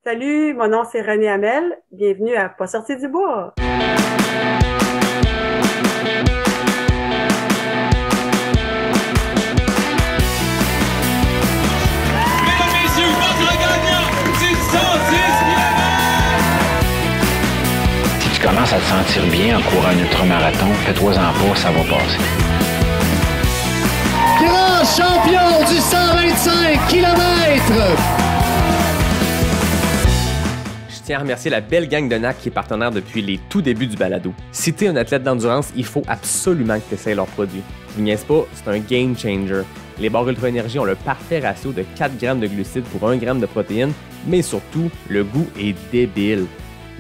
Salut, mon nom c'est René Hamel. Bienvenue à Pas sorti du bois. Mesdames, messieurs, votre gagnant, c'est 110 km! Si tu commences à te sentir bien en courant un ultramarathon, fais-toi-en pas, ça va passer. Grand champion du 125 km! Je tiens à remercier la belle gang de NAC qui est partenaire depuis les tout débuts du balado. Si t'es un athlète d'endurance, il faut absolument que tu essaies leurs produits. Je vous niaise pas, c'est un game changer. Les barres Ultra Énergie ont le parfait ratio de 4 grammes de glucides pour 1 gramme de protéines, mais surtout, le goût est débile.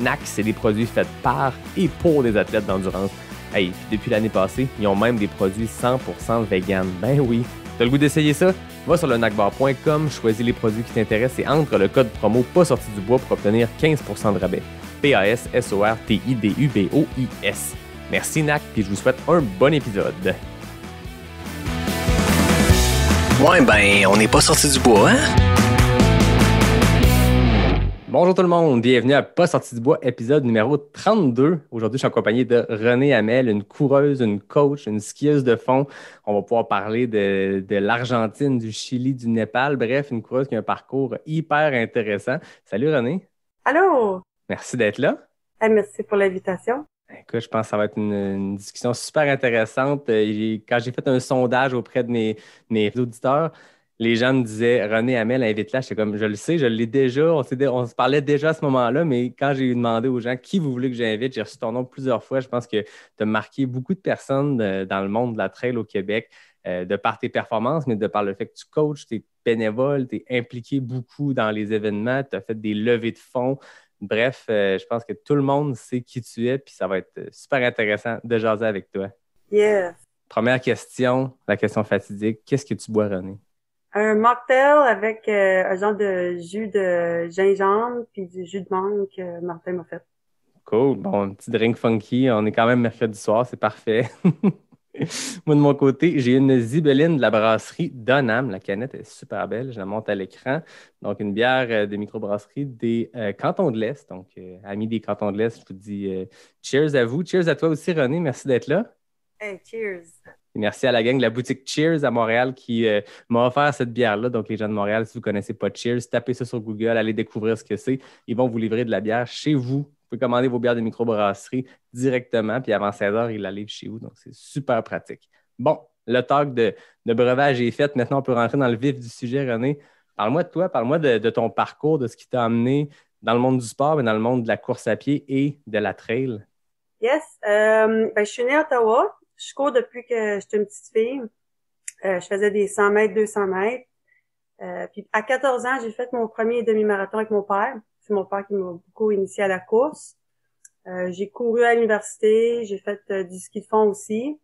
NAC, c'est des produits faits par et pour des athlètes d'endurance. Hey, puis depuis l'année passée, ils ont même des produits 100% vegan. Ben oui, t'as le goût d'essayer ça? Va sur le nacbar.com, choisis les produits qui t'intéressent et entre le code promo pas sorti du bois pour obtenir 15% de rabais. PASSORTIDUBOIS. Merci NAC, puis je vous souhaite un bon épisode. Ouais, ben, on n'est pas sorti du bois, hein? Bonjour tout le monde, bienvenue à Pas sorti du bois, épisode numéro 32. Aujourd'hui, je suis accompagné de Renée Hamel, une coureuse, une coach, une skieuse de fond. On va pouvoir parler de l'Argentine, du Chili, du Népal. Bref, une coureuse qui a un parcours hyper intéressant. Salut Renée. Allô? Merci d'être là. Merci pour l'invitation. Écoute, je pense que ça va être une discussion super intéressante. Quand j'ai fait un sondage auprès de mes auditeurs, les gens me disaient René Hamel, invite-la. J'étais comme, je le sais, je l'ai déjà. On se parlait déjà à ce moment-là, mais quand j'ai demandé aux gens qui vous voulez que j'invite, j'ai reçu ton nom plusieurs fois. Je pense que tu as marqué beaucoup de personnes dans le monde de la trail au Québec, de par tes performances, mais de par le fait que tu coaches, tu es bénévole, tu es impliqué beaucoup dans les événements, tu as fait des levées de fonds. Bref, je pense que tout le monde sait qui tu es, puis ça va être super intéressant de jaser avec toi. Yes. Première question, la question fatidique. Qu'est-ce que tu bois, René? Un mocktail avec un genre de jus de gingembre puis du jus de mangue que Martin m'a fait. Cool. Bon, un petit drink funky. On est quand même mercredi soir, c'est parfait. Moi, de mon côté, j'ai une Zibeline de la brasserie Donham. La canette est super belle. Je la monte à l'écran. Donc, une bière de microbrasserie des Cantons de l'Est. Donc, amis des Cantons de l'Est, je vous dis cheers à vous. Cheers à toi aussi, René. Merci d'être là. Hey, cheers! Et merci à la gang de la boutique Cheers à Montréal qui m'a offert cette bière-là. Donc, les gens de Montréal, si vous ne connaissez pas Cheers, tapez ça sur Google, allez découvrir ce que c'est. Ils vont vous livrer de la bière chez vous. Vous pouvez commander vos bières de microbrasserie directement, puis avant 16 heures, ils la livrent chez vous. Donc, c'est super pratique. Bon, le talk de breuvage est fait. Maintenant, on peut rentrer dans le vif du sujet, René. Parle-moi de toi, parle-moi de ton parcours, de ce qui t'a amené dans le monde du sport, mais dans le monde de la course à pied et de la trail. Yes. Je suis née à Ottawa. Je cours depuis que j'étais une petite fille. Je faisais des 100 mètres, 200 mètres. Puis à 14 ans, j'ai fait mon premier demi-marathon avec mon père. C'est mon père qui m'a beaucoup initié à la course. J'ai couru à l'université, j'ai fait du ski de fond aussi.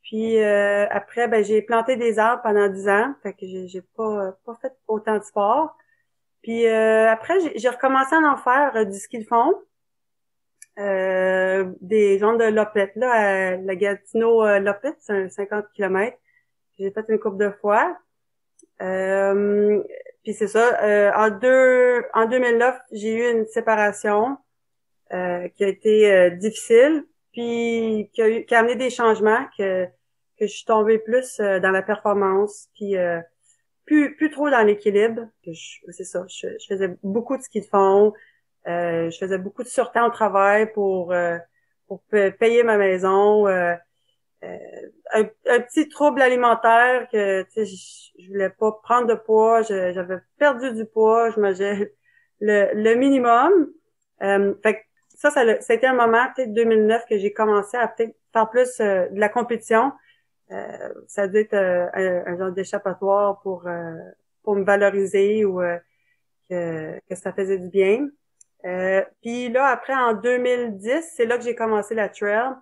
Puis après, j'ai planté des arbres pendant 10 ans. Fait que j'ai pas fait autant de sport. Puis après, j'ai recommencé à en faire du ski de fond. Des genres de lopettes là, à la Gatineau Lopette, c'est un 50 km. J'ai fait une couple de fois. Puis c'est ça. En 2009, j'ai eu une séparation qui a été difficile, puis qui a amené des changements que je suis tombée plus dans la performance, puis plus trop dans l'équilibre. C'est ça. Je faisais beaucoup de ski de fond. Je faisais beaucoup de surtemps au travail pour payer ma maison. Un petit trouble alimentaire que tu sais je voulais pas prendre de poids, j'avais perdu du poids, je mangeais le minimum. Fait que ça a été un moment peut-être 2009 que j'ai commencé à peut-être faire plus de la compétition. Ça a dû être un genre d'échappatoire pour me valoriser ou que ça faisait du bien. Puis là, après, en 2010, c'est là que j'ai commencé la trail.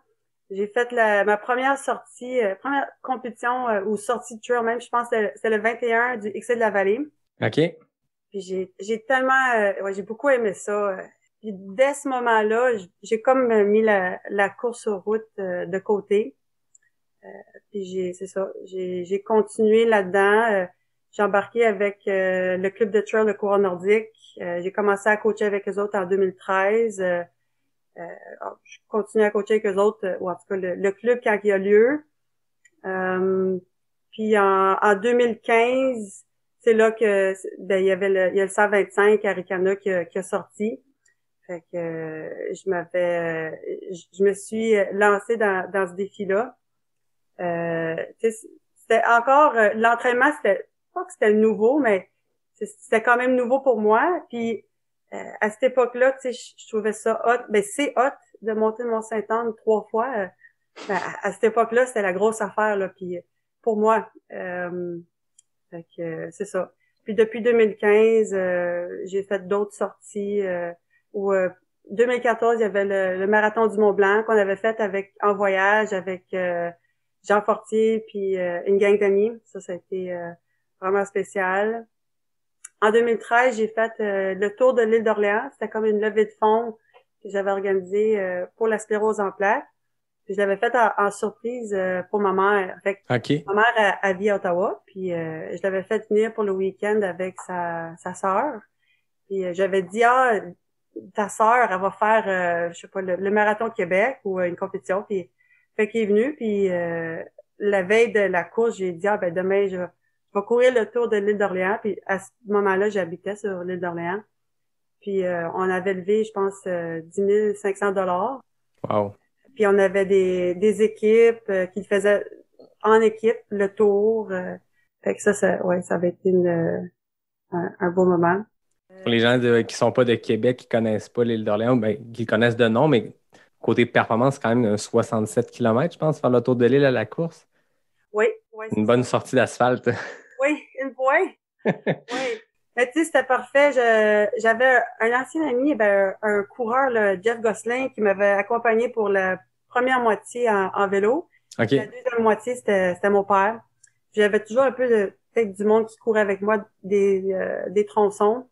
J'ai fait ma première sortie, première compétition ou sortie de trail même, je pense que c'était le 21 du XC de la Vallée. OK. Puis j'ai tellement, j'ai beaucoup aimé ça. Puis dès ce moment-là, j'ai comme mis la course sur route de côté. Puis c'est ça, j'ai continué là-dedans. j'ai embarqué avec le club de trail de coureur nordique. J'ai commencé à coacher avec eux autres en 2013. Je continue à coacher avec eux autres, ou en tout cas le club quand il y a lieu. Puis en 2015, c'est là que il y a le 125 Arikana qui a sorti. Fait que je me suis lancée dans ce défi-là. C'était encore l'entraînement, c'était pas que c'était nouveau, mais c'était quand même nouveau pour moi. Puis à cette époque-là, tu sais, je trouvais ça hot. Ben c'est hot de monter le Mont-Saint-Anne 3 fois. Ben, à cette époque-là, c'était la grosse affaire là. Puis pour moi, fait que c'est ça. Puis depuis 2015, j'ai fait d'autres sorties. 2014, il y avait le marathon du Mont-Blanc qu'on avait fait en voyage avec Jean Fortier puis une gang d'amis. Ça a été vraiment spécial. En 2013, j'ai fait le tour de l'île d'Orléans. C'était comme une levée de fonds que j'avais organisée pour la sclérose en plaques. Puis je l'avais faite en surprise pour ma mère. Fait que ma mère elle vit à Ottawa, puis je l'avais fait venir pour le week-end avec sa sœur. Puis j'avais dit ta sœur, elle va faire je sais pas le marathon Québec ou une compétition. Puis fait qu'il est venu, puis la veille de la course, j'ai dit ben demain je vais courir le tour de l'île d'Orléans. Puis à ce moment-là, j'habitais sur l'île d'Orléans. Puis on avait levé, je pense, 10 500 $. Wow. Puis on avait des équipes qui faisaient en équipe le tour. Fait que ça avait été un beau moment. Pour les gens qui sont pas de Québec, qui connaissent pas l'île d'Orléans, ben, qui connaissent de nom, mais côté performance, c'est quand même 67 km, je pense, faire le tour de l'île à la course. Oui. Une bonne sortie d'asphalte. Oui, oui. Mais tu sais, c'était parfait. J'avais un ancien ami, un coureur, là, Jeff Gosselin, qui m'avait accompagné pour la première moitié en vélo. Okay. La deuxième moitié, c'était mon père. J'avais toujours un peu peut-être du monde qui courait avec moi des tronçons.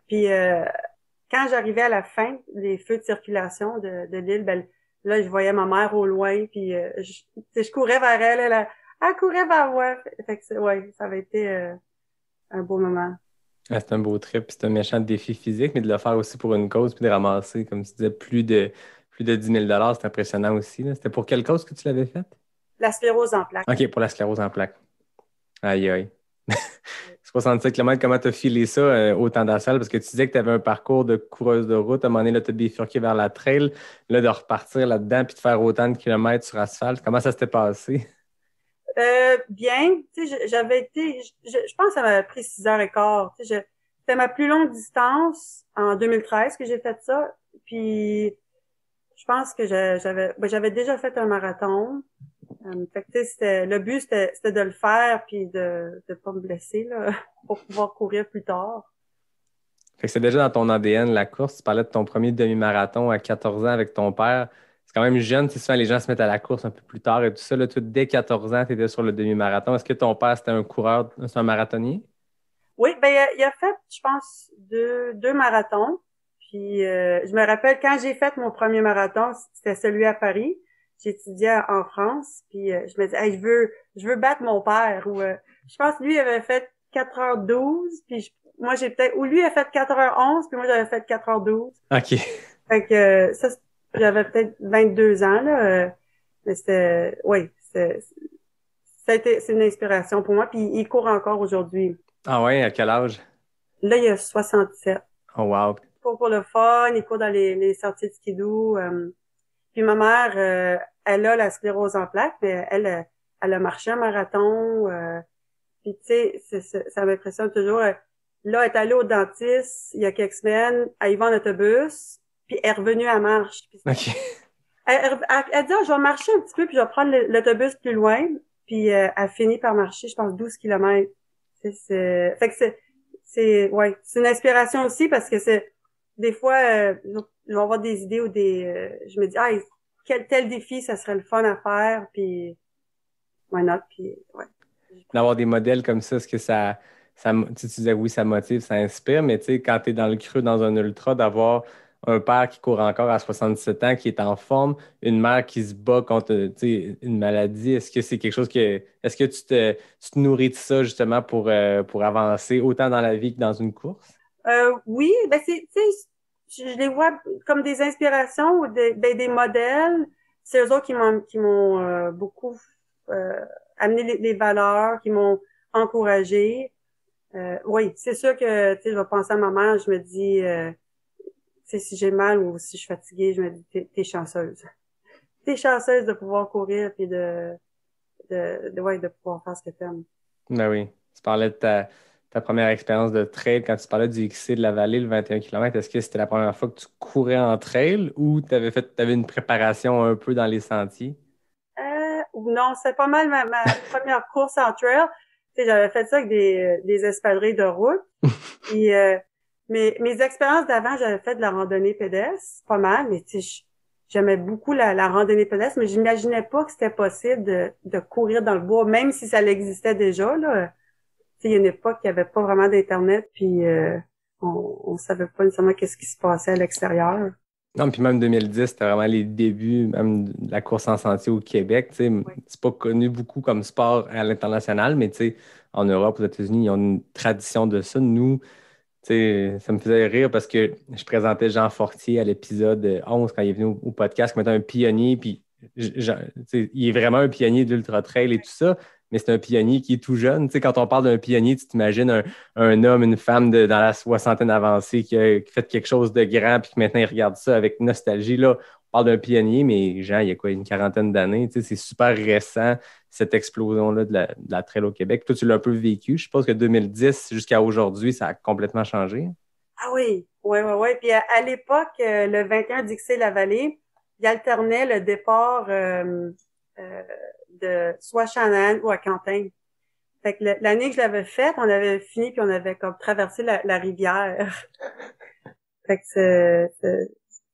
Puis quand j'arrivais à la fin des feux de circulation de l'île, là je voyais ma mère au loin, puis je courais vers elle, elle courait vers moi. Fait que ça avait été un beau moment. C'est un beau trip, c'est un méchant défi physique, mais de le faire aussi pour une cause, puis de ramasser, comme tu disais, plus de 10 000 $, c'est impressionnant aussi. Là. C'était pour quelle cause que tu l'avais faite? La sclérose en plaques. OK, pour la sclérose en plaques. Aïe, aïe. 67 km, comment t'as filé ça autant d'asphalte? Parce que tu disais que tu avais un parcours de coureuse de route. À un moment donné, là, tu as bifurqué vers la trail. Là, de repartir là-dedans puis de faire autant de kilomètres sur asphalte. Comment ça s'était passé? Bien. Tu sais, j'avais été... Je pense que ça m'avait pris 6h15. Tu sais, c'était ma plus longue distance en 2013 que j'ai fait ça. Puis, je pense que j'avais déjà fait un marathon. Fait que, tu sais, le but, c'était de le faire puis de pas me blesser, là, pour pouvoir courir plus tard. Fait que c'est déjà dans ton ADN, la course. Tu parlais de ton premier demi-marathon à 14 ans avec ton père. C'est quand même jeune. Souvent, les gens se mettent à la course un peu plus tard et tout ça. Là, dès 14 ans, tu étais sur le demi-marathon. Est-ce que ton père, c'était un coureur, c'est un marathonnier? Oui, il a fait, je pense, deux marathons. Puis, je me rappelle, quand j'ai fait mon premier marathon, c'était celui à Paris. J'étudiais en France, puis je me disais, hey, je veux battre mon père. Ou je pense que lui il avait fait 4h12, puis moi j'ai peut-être, ou lui a fait 4h11, puis moi j'avais fait 4h12. OK. Fait que ça, j'avais peut-être 22 ans là, mais c'est une inspiration pour moi. Puis il court encore aujourd'hui. Ah ouais, à quel âge? Là il a 67. Oh wow. Il court pour le fun, il court dans les sorties de skidoo. Puis ma mère, elle a la sclérose en plaques, mais elle a marché un marathon. Puis tu sais, ça m'impressionne toujours. Là, elle est allée au dentiste il y a quelques semaines. Elle y va en autobus, puis elle est revenue à marche. Puis, OK. Elle dit, je vais marcher un petit peu, puis je vais prendre l'autobus plus loin. Puis elle finit par marcher, je pense, 12 kilomètres. Fait que c'est une inspiration aussi parce que c'est des fois, je vais avoir des idées ou je me dis, quel tel défi, ça serait le fun à faire, puis why not, puis ouais. D'avoir des modèles comme ça, est-ce que tu disais oui, ça motive, ça inspire, mais tu sais, quand tu es dans le creux, dans un ultra, d'avoir un père qui court encore à 77 ans, qui est en forme, une mère qui se bat contre, tu sais, une maladie. Est-ce que c'est quelque chose est-ce que tu te nourris de ça justement pour avancer autant dans la vie que dans une course? Oui, ben tu sais, je les vois comme des inspirations ou des modèles. C'est eux autres qui m'ont beaucoup amené les valeurs, qui m'ont encouragé. Oui, c'est sûr que tu sais, je vais penser à ma mère, je me dis tu sais, si j'ai mal ou si je suis fatiguée, je me dis t'es chanceuse. T'es chanceuse de pouvoir courir puis de pouvoir faire ce que t'aimes. Ben oui. Tu parlais de ta première expérience de trail quand tu parlais du XC de la vallée, le 21 km. Est-ce que c'était la première fois que tu courais en trail ou t'avais une préparation un peu dans les sentiers? Non, c'est pas mal ma première course en trail. Tu sais, j'avais fait ça avec des espadrilles de route. Puis mes expériences d'avant, j'avais fait de la randonnée pédestre, pas mal, mais tu sais, j'aimais beaucoup la randonnée pédestre, mais j'imaginais pas que c'était possible de courir dans le bois, même si ça existait déjà, là. Tu sais, il y a une époque, il n'y avait pas vraiment d'Internet, puis on savait pas nécessairement qu'est-ce qui se passait à l'extérieur. Non, puis même 2010, c'était vraiment les débuts même de la course en sentier au Québec. Tu sais, Oui. c'est pas connu beaucoup comme sport à l'international, mais tu sais, en Europe, aux États-Unis, ils ont une tradition de ça. Nous, tu sais, ça me faisait rire parce que je présentais Jean Fortier à l'épisode 11 quand il est venu au podcast comme étant un pionnier, puis tu sais, il est vraiment un pionnier de l'ultra trail et tout ça, mais c'est un pionnier qui est tout jeune. Tu sais, quand on parle d'un pionnier, tu t'imagines un homme, une femme dans la soixantaine avancée qui fait quelque chose de grand puis qui maintenant il regarde ça avec nostalgie. Là, on parle d'un pionnier, mais Jean, il y a quoi, une quarantaine d'années. Tu sais, c'est super récent, cette explosion-là de la trail au Québec. Toi, tu l'as un peu vécu. Je suppose que 2010 jusqu'à aujourd'hui, ça a complètement changé. Ah oui, oui. Puis à l'époque, le 21 Dixie-la-Vallée, il alternait le départ de soit à Shannon ou à Quentin. Fait que l'année que je l'avais faite, on avait fini puis on avait comme traversé la rivière. Fait que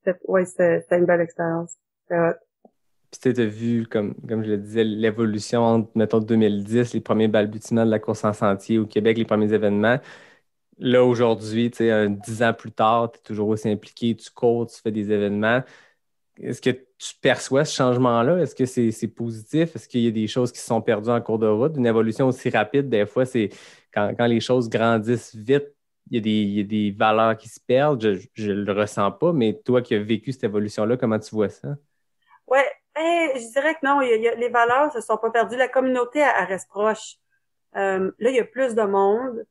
c'était une belle expérience. C'était hot. Puis tu as vu, comme je le disais, l'évolution entre, mettons, 2010, les premiers balbutiements de la course en sentier au Québec, les premiers événements. Là, aujourd'hui, tu sais, 10 ans plus tard, tu es toujours aussi impliqué, tu cours, tu fais des événements. Est-ce que tu perçois ce changement-là? Est-ce que c'est positif? Est-ce qu'il y a des choses qui se sont perdues en cours de route? Une évolution aussi rapide, des fois, c'est quand les choses grandissent vite, il y a des valeurs qui se perdent. Je le ressens pas, mais toi qui as vécu cette évolution-là, comment tu vois ça? Ouais, je dirais que non, les valeurs se sont pas perdues. La communauté, elle reste proche. Là, il y a plus de monde.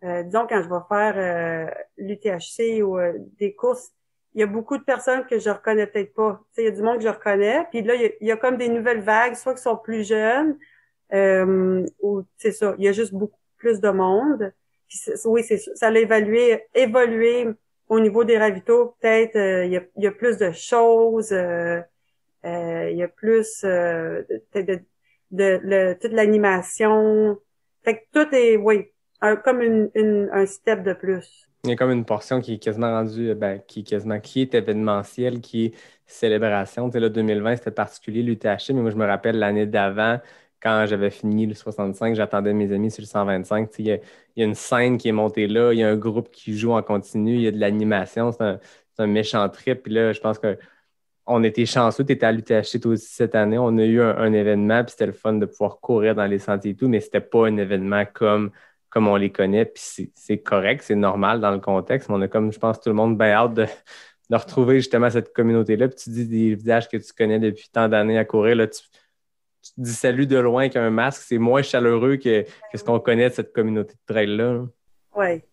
Disons, quand je vais faire l'UTHC ou des courses, il y a beaucoup de personnes que je reconnais peut-être pas. Tu sais, il y a du monde que je reconnais. Puis là, il y a comme des nouvelles vagues, soit qui sont plus jeunes, ou c'est ça, il y a juste beaucoup plus de monde. Puis oui, c'est ça. Ça a évolué au niveau des ravitaux. Peut-être il y a plus de choses. Il y a plus peut-être toute l'animation. Fait que tout est, oui, comme un step de plus. Il y a comme une portion qui est quasiment rendue, qui est événementielle, qui est célébration. Tu sais, là, 2020, c'était particulier, l'UTHC, mais moi, je me rappelle l'année d'avant, quand j'avais fini le 65, j'attendais mes amis sur le 125. Tu sais, il y a une scène qui est montée là, il y a un groupe qui joue en continu, il y a de l'animation, c'est un méchant trip. Puis là, je pense que on était chanceux, tu étais à l'UTHC toi aussi cette année. On a eu un événement, puis c'était le fun de pouvoir courir dans les sentiers et tout, mais c'était pas un événement comme on les connaît, puis c'est correct, c'est normal dans le contexte, mais on a comme, je pense, tout le monde bien hâte de retrouver justement cette communauté-là. Puis tu dis des visages que tu connais depuis tant d'années à courir, là, tu te dis salut de loin qu'un masque, c'est moins chaleureux que ce qu'on connaît de cette communauté de trail-là. Oui.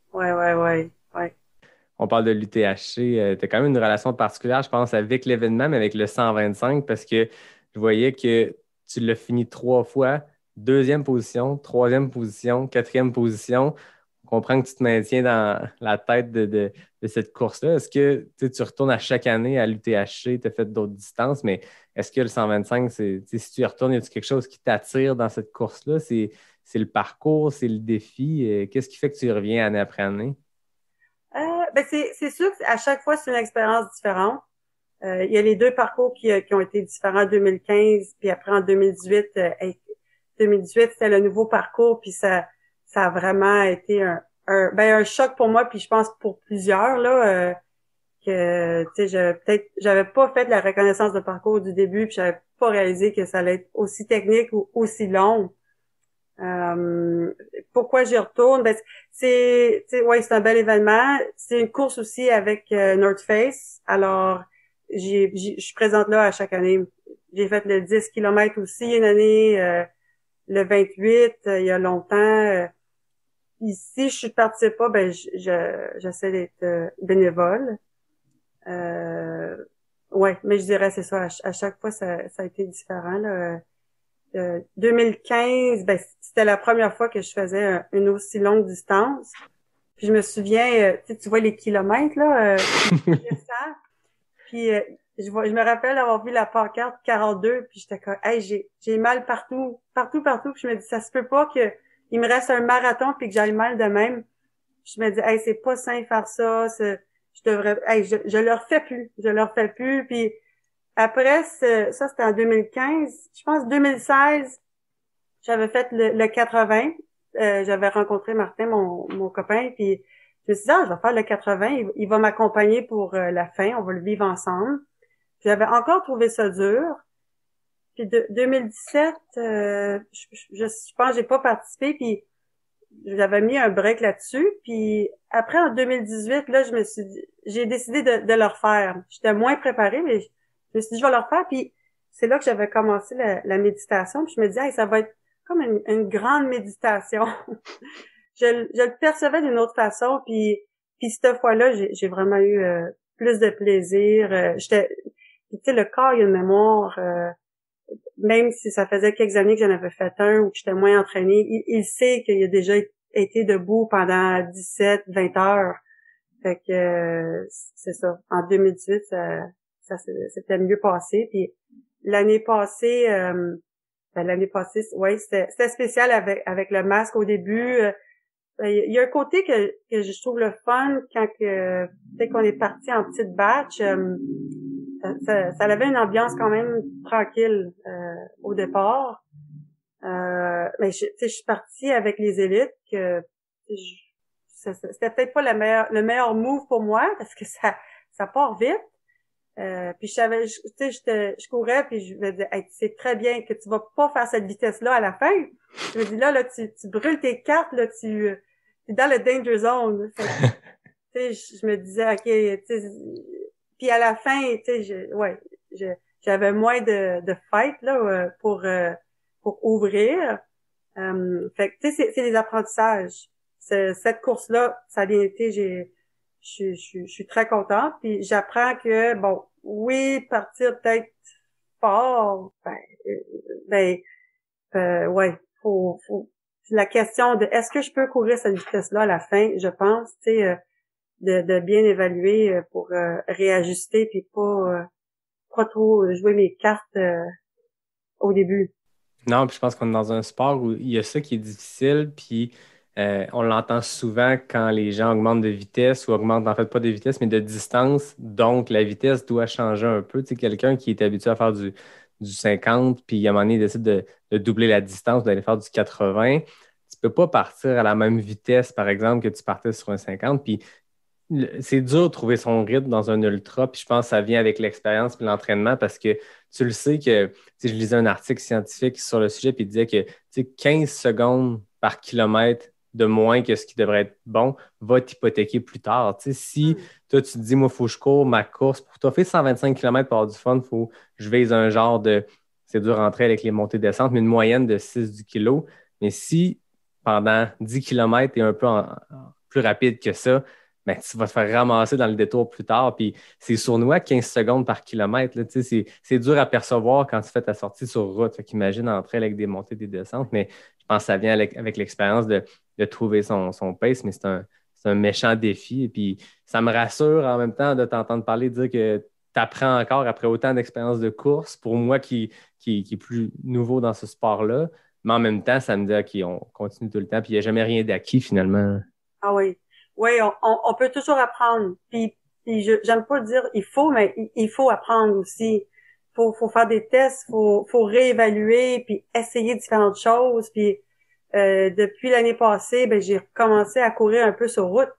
On parle de l'UTHC, tu as quand même une relation particulière, je pense, avec l'événement, mais avec le 125, parce que je voyais que tu l'as fini 3 fois, 2e position, 3e position, 4e position. On comprend que tu te maintiens dans la tête de cette course-là. Est-ce que tu retournes à chaque année à l'UTHC, tu as fait d'autres distances, mais est-ce que le 125, si tu y retournes, y a-t-il quelque chose qui t'attire dans cette course-là? C'est le parcours, c'est le défi. Qu'est-ce qui fait que tu y reviens année après année? Ben c'est sûr qu'à chaque fois, c'est une expérience différente. Il y a les deux parcours qui ont été différents en 2015, puis après en 2018. 2018, c'était le nouveau parcours, puis ça a vraiment été un choc pour moi, puis je pense pour plusieurs là, que tu sais, j'avais pas fait la reconnaissance de parcours du début, puis j'avais pas réalisé que ça allait être aussi technique ou aussi long. Pourquoi j'y retourne? Ben, ouais, c'est un bel événement. C'est une course aussi avec North Face. Alors, je suis présente là à chaque année. J'ai fait le 10 km aussi une année, le 28 il y a longtemps. Puis si je participe pas, ben j'essaie d'être bénévole. Ouais, mais je dirais c'est ça. À chaque fois, ça a été différent là. 2015, ben c'était la première fois que je faisais une aussi longue distance. Puis je me souviens, tu vois les kilomètres là, puis je me rappelle avoir vu la pancarte 42, puis j'étais comme, hey, j'ai mal partout. Puis je me dis, ça se peut pas que il me reste un marathon puis que j'aille mal de même. Je me dis, hey, c'est pas sain faire ça. Je devrais, hey, je le refais plus. Puis après, ça c'était en 2015. Je pense 2016, j'avais fait le 80. J'avais rencontré Martin, mon copain, puis je me suis dit, je vais faire le 80. Il va m'accompagner pour la fin. On va le vivre ensemble. J'avais encore trouvé ça dur. Puis 2017, je pense que j'ai pas participé, puis j'avais mis un break là-dessus. Puis après, en 2018, là, j'ai décidé de le refaire. J'étais moins préparée, mais je me suis dit, je vais le refaire. Puis c'est là que j'avais commencé la méditation. Puis je me disais, hey, ça va être comme une grande méditation. je le percevais d'une autre façon. Puis cette fois-là, j'ai vraiment eu plus de plaisir. Tu sais, le corps, il a une mémoire. Même si ça faisait quelques années que j'en avais fait un ou que j'étais moins entraînée, il sait qu'il a déjà été debout pendant 17, 20 heures. Fait que c'est ça. En 2018, ça s'était mieux passé. Puis l'année passée, ouais, c'était spécial avec le masque au début. Il y a un côté que je trouve le fun quand dès qu'on est parti en petite batch. Ça avait une ambiance quand même tranquille au départ. Mais je suis partie avec les élites que c'était peut-être pas le meilleur move pour moi parce que ça part vite. Puis je courais puis je me disais, hey, c'est très bien que tu vas pas faire cette vitesse-là à la fin. Je me dis là tu brûles tes cartes là, tu es dans le danger zone. Fait, je me disais ok, tu sais. Puis à la fin, tu sais, j'avais moins de fight là pour ouvrir. Fait que tu sais, c'est des apprentissages. Cette course-là, ça a bien été. Je suis très contente. Puis j'apprends que bon, oui, partir peut-être fort. Ouais, faut la question de est-ce que je peux courir cette vitesse-là à la fin. Je pense, tu sais. De bien évaluer pour réajuster puis pas trop jouer mes cartes au début. Non, puis je pense qu'on est dans un sport où il y a ça qui est difficile, puis on l'entend souvent quand les gens augmentent de vitesse ou augmentent en fait pas de vitesse, mais de distance, donc la vitesse doit changer un peu. Tu sais, quelqu'un qui est habitué à faire du 50, puis à un moment donné, il décide de doubler la distance, d'aller faire du 80, tu peux pas partir à la même vitesse, par exemple, que tu partais sur un 50, puis c'est dur de trouver son rythme dans un ultra, puis je pense que ça vient avec l'expérience et l'entraînement parce que tu le sais que, je lisais un article scientifique sur le sujet puis il disait que 15 secondes par kilomètre de moins que ce qui devrait être bon va t'hypothéquer plus tard. Si toi tu te dis, moi, il faut que je cours ma course, pour toi, fais 125 km pour avoir du fun, faut que je vise un genre de, c'est dur rentrer avec les montées-descentes, mais une moyenne de 6 du kilo. Mais si pendant 10 km, tu es un peu plus rapide que ça, ben, tu vas te faire ramasser dans le détour plus tard. Puis c'est sournois 15 secondes par kilomètre. Là, c'est dur à percevoir quand tu fais ta sortie sur route. Fait qu'imagine entre elles avec des montées et des descentes. Mais je pense que ça vient avec l'expérience de trouver son pace. Mais c'est un méchant défi. Et puis ça me rassure en même temps de t'entendre parler, de dire que tu apprends encore après autant d'expérience de course. Pour moi qui est plus nouveau dans ce sport-là. Mais en même temps, ça me dit, OK, on continue tout le temps. Puis il n'y a jamais rien d'acquis finalement. Ah oui. Oui, on peut toujours apprendre. Puis j'aime pas dire il faut, mais il faut apprendre aussi. Faut faire des tests, faut réévaluer, puis essayer différentes choses. Puis depuis l'année passée, ben j'ai recommencé à courir un peu sur route.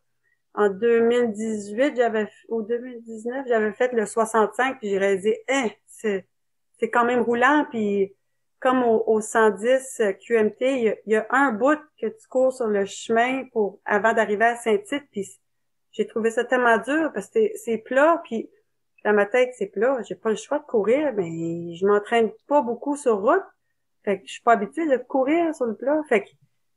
en 2018, ou 2019, j'avais fait le 65, puis j'ai réalisé, c'est quand même roulant, puis comme au 110 QMT, il y a un bout que tu cours sur le chemin avant d'arriver à Saint-Tite, puis j'ai trouvé ça tellement dur parce que c'est plat, puis dans ma tête, c'est plat, j'ai pas le choix de courir, mais je m'entraîne pas beaucoup sur route, fait que je suis pas habituée de courir sur le plat, fait que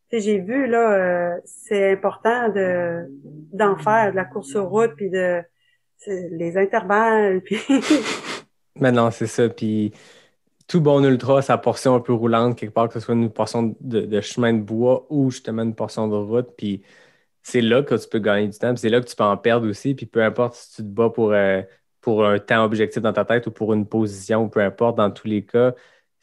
tu sais, j'ai vu là, c'est important d'en faire de la course sur route, puis les intervalles, puis Mais non, c'est ça. Puis tout bon ultra a sa portion un peu roulante, quelque part, que ce soit une portion de chemin de bois ou justement une portion de route. Puis c'est là que tu peux gagner du temps, puis c'est là que tu peux en perdre aussi. Puis peu importe si tu te bats pour un temps objectif dans ta tête ou pour une position, peu importe, dans tous les cas,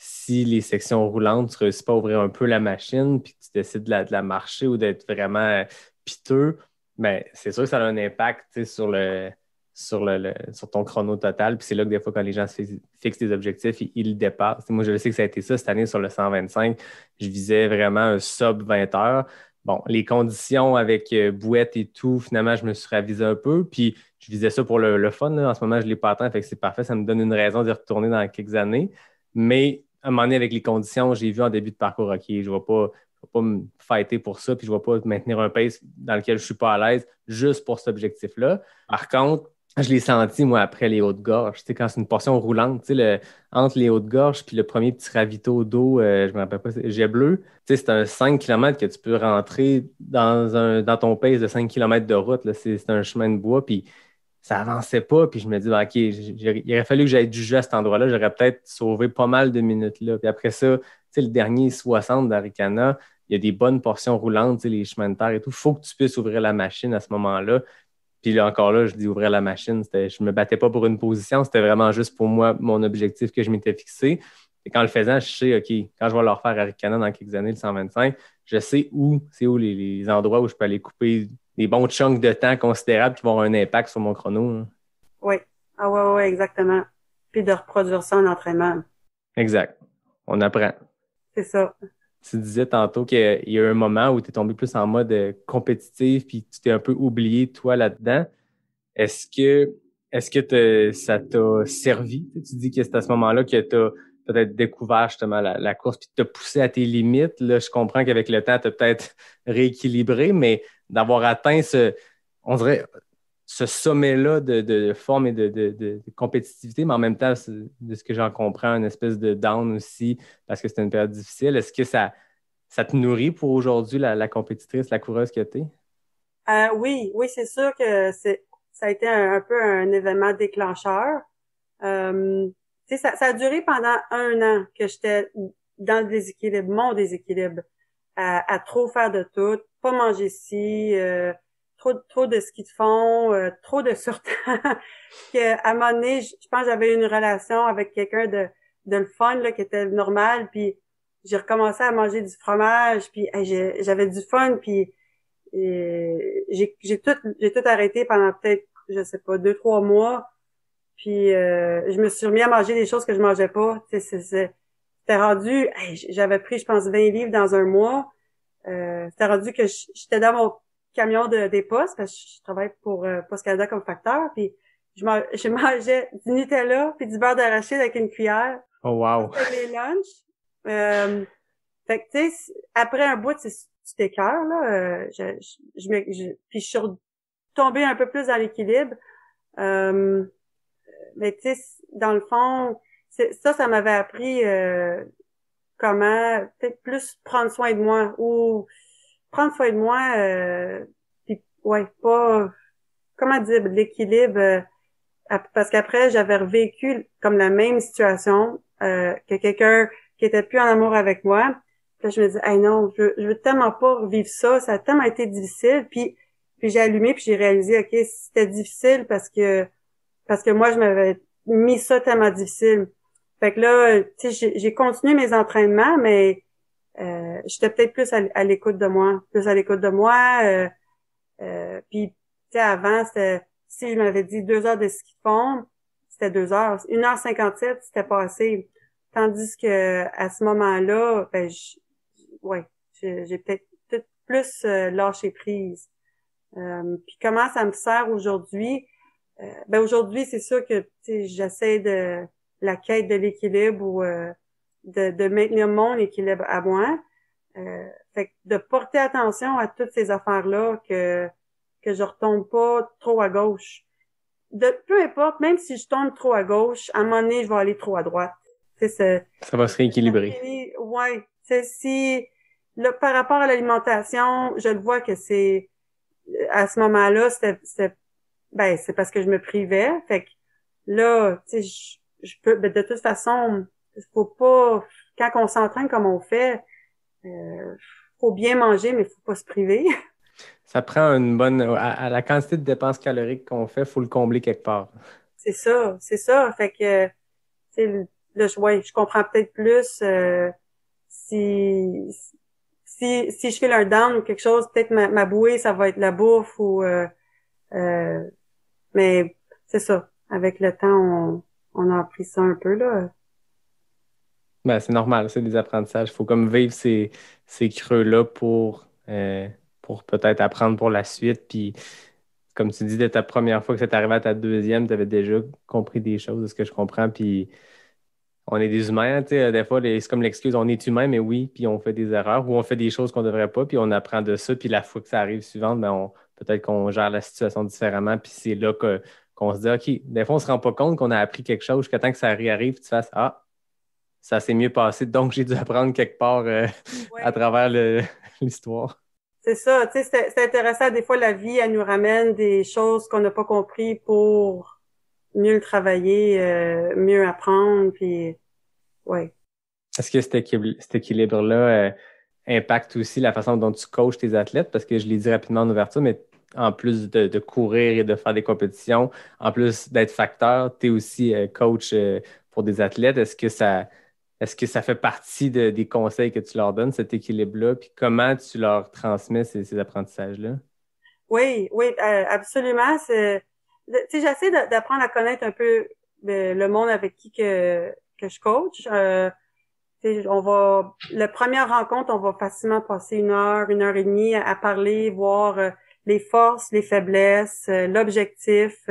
si les sections roulantes, tu ne réussis pas à ouvrir un peu la machine, puis que tu décides de la marcher ou d'être vraiment piteux, ben, c'est sûr que ça a un impact, tu sais, sur ton chrono total. Puis c'est là que des fois, quand les gens fixent des objectifs, ils le dépassent. Moi, je sais que ça a été ça cette année sur le 125. Je visais vraiment un sub 20 heures. Bon, les conditions avec bouette et tout, finalement, je me suis ravisé un peu. Puis je visais ça pour le fun, là. En ce moment, je ne l'ai pas atteint, fait que c'est parfait. Ça me donne une raison d'y retourner dans quelques années. Mais à un moment donné, avec les conditions, j'ai vu en début de parcours, OK, je ne vais pas me fighter pour ça, puis je ne vais pas maintenir un pace dans lequel je ne suis pas à l'aise juste pour cet objectif-là. Par contre, je l'ai senti, moi, après les hautes-gorges. Tu sais, quand c'est une portion roulante, tu sais, entre les hautes-gorges puis le premier petit ravito d'eau, je me rappelle pas, c'est jet bleu. Tu sais, c'est un 5 km que tu peux rentrer dans ton pace de 5 km de route. Là. C'est un chemin de bois, puis ça avançait pas. Puis je me dis, ben, OK, il aurait fallu que j'aille du jeu à cet endroit-là. J'aurais peut-être sauvé pas mal de minutes là. Puis après ça, tu sais, le dernier 60 d'Arikana, il y a des bonnes portions roulantes, tu sais, les chemins de terre et tout. Il faut que tu puisses ouvrir la machine à ce moment-là. Puis là, encore là, je dis ouvrir la machine. Je me battais pas pour une position, c'était vraiment juste pour moi, mon objectif que je m'étais fixé. Et qu'en le faisant, je sais, OK, quand je vais leur faire Arikana dans quelques années, le 125, je sais c'est où les endroits où je peux aller couper des bons chunks de temps considérables qui vont avoir un impact sur mon chrono. Là. oui. Ah ouais, exactement. Puis de reproduire ça en entraînement. Exact. On apprend. C'est ça. Tu disais tantôt qu'il y a eu un moment où tu es tombé plus en mode compétitif puis tu t'es un peu oublié, toi, là-dedans. Est-ce que ça t'a servi? Tu dis que c'est à ce moment-là que tu as peut-être découvert justement la course puis t'as poussé à tes limites. Là, je comprends qu'avec le temps, tu as peut-être rééquilibré, mais d'avoir atteint on dirait, ce sommet-là de forme et de compétitivité, mais en même temps, de ce que j'en comprends, une espèce de down aussi, parce que c'était une période difficile. Est-ce que ça te nourrit pour aujourd'hui, la compétitrice, la coureuse que tu es? Oui, c'est sûr que ça a été un peu un événement déclencheur. Tu sais, ça a duré pendant 1 an que j'étais dans le déséquilibre, mon déséquilibre, à trop faire de tout, pas manger ici, trop de ski de fond, trop de surtemps. À un moment donné, je pense que j'avais une relation avec quelqu'un de le fun là, qui était normal, puis j'ai recommencé à manger du fromage, puis j'avais du fun, puis j'ai tout arrêté pendant peut-être, je sais pas, 2-3 mois. Puis je me suis remis à manger des choses que je mangeais pas. C'était rendu, j'avais pris, je pense, 20 livres dans un mois. C'était rendu que j'étais dans mon camion des postes, parce que je travaille pour Poste Canada comme facteur. Puis je mangeais du Nutella puis du beurre d'arachide avec une cuillère. Oh wow! C'était les lunchs. Fait que tu sais, après un bout, tu t'écœures, là. Puis je suis tombée un peu plus dans l'équilibre. Mais tu sais, dans le fond, ça m'avait appris comment peut-être plus prendre soin de moi ou prendre soin de moi, puis ouais, pas comment dire l'équilibre, parce qu'après j'avais revécu comme la même situation que quelqu'un qui était plus en amour avec moi. Puis là, je me dis, hey non, je veux tellement pas revivre ça, ça a tellement été difficile. Puis j'ai allumé puis j'ai réalisé, ok, c'était difficile parce que moi, je m'avais mis ça tellement difficile. Fait que là, tu sais, j'ai continué mes entraînements, mais j'étais peut-être plus à l'écoute de moi. Puis, tu sais, avant, si je m'avais dit 2 heures de ski de fond, c'était 2 heures. 1h57, c'était pas assez. Tandis que à ce moment-là, ben, j'ai peut-être plus lâché prise. Puis comment ça me sert aujourd'hui? Ben aujourd'hui, c'est sûr que j'essaie de la quête de l'équilibre ou de maintenir mon équilibre à moi. Fait que de porter attention à toutes ces affaires-là que je retombe pas trop à gauche. Peu importe, même si je tombe trop à gauche, à un moment donné, je vais aller trop à droite. Ça va se rééquilibrer. Ouais. Si là, par rapport à l'alimentation, je le vois que c'est à ce moment-là, c'est parce que je me privais. Fait que là, tu sais, je peux, ben, de toute façon, faut pas, quand on s'entraîne comme on fait, faut bien manger, mais faut pas se priver. Ça prend une bonne... À la quantité de dépenses caloriques qu'on fait, il faut le combler quelque part. C'est ça. Fait que, tu sais, là, je comprends peut-être plus si je fais un down ou quelque chose, peut-être ma bouée, ça va être la bouffe ou mais c'est ça. Avec le temps, on a appris ça un peu là. Ben, c'est normal, c'est des apprentissages. Il faut comme vivre ces creux-là pour peut-être apprendre pour la suite. Puis, comme tu dis, de ta première fois que c'est arrivé à ta deuxième, tu avais déjà compris des choses, de ce que je comprends. Puis, on est des humains, tu sais, des fois, c'est comme l'excuse, on est humain, mais oui, puis on fait des erreurs ou on fait des choses qu'on ne devrait pas, puis on apprend de ça. Puis, la fois que ça arrive suivante, ben, peut-être qu'on gère la situation différemment. Puis, c'est là qu'on se dit, OK, des fois, on ne se rend pas compte qu'on a appris quelque chose jusqu'à temps que ça réarrive, tu fasses, ah, ça s'est mieux passé, donc j'ai dû apprendre quelque part à travers l'histoire. C'est ça, tu sais, c'est intéressant. Des fois, la vie, elle nous ramène des choses qu'on n'a pas compris pour mieux le travailler, mieux apprendre, puis ouais. Est-ce que cet équilibre-là impacte aussi la façon dont tu coaches tes athlètes? Parce que je l'ai dit rapidement en ouverture, mais en plus de courir et de faire des compétitions, en plus d'être facteur, tu es aussi coach pour des athlètes. Est-ce que ça fait partie des conseils que tu leur donnes, cet équilibre-là? Puis comment tu leur transmets ces apprentissages-là? Oui, absolument. Tu sais, j'essaie d'apprendre à connaître un peu le monde avec qui que je coach. Tu sais, la première rencontre, on va facilement passer 1 heure et demie à parler, voir les forces, les faiblesses, l'objectif.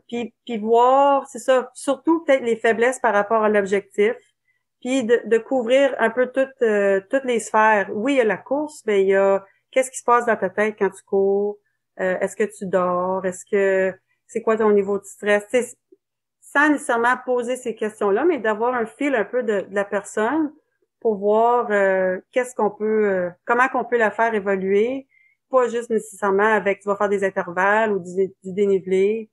Puis voir, c'est ça, surtout peut-être les faiblesses par rapport à l'objectif, puis de couvrir un peu toutes les sphères. Oui, il y a la course, mais il y a qu'est-ce qui se passe dans ta tête quand tu cours, est-ce que tu dors, c'est quoi ton niveau de stress, tu sais, sans nécessairement poser ces questions-là, mais d'avoir un fil un peu de la personne pour voir qu'est-ce qu'on peut, comment qu'on peut la faire évoluer, pas juste nécessairement avec tu vas faire des intervalles ou du dénivelé.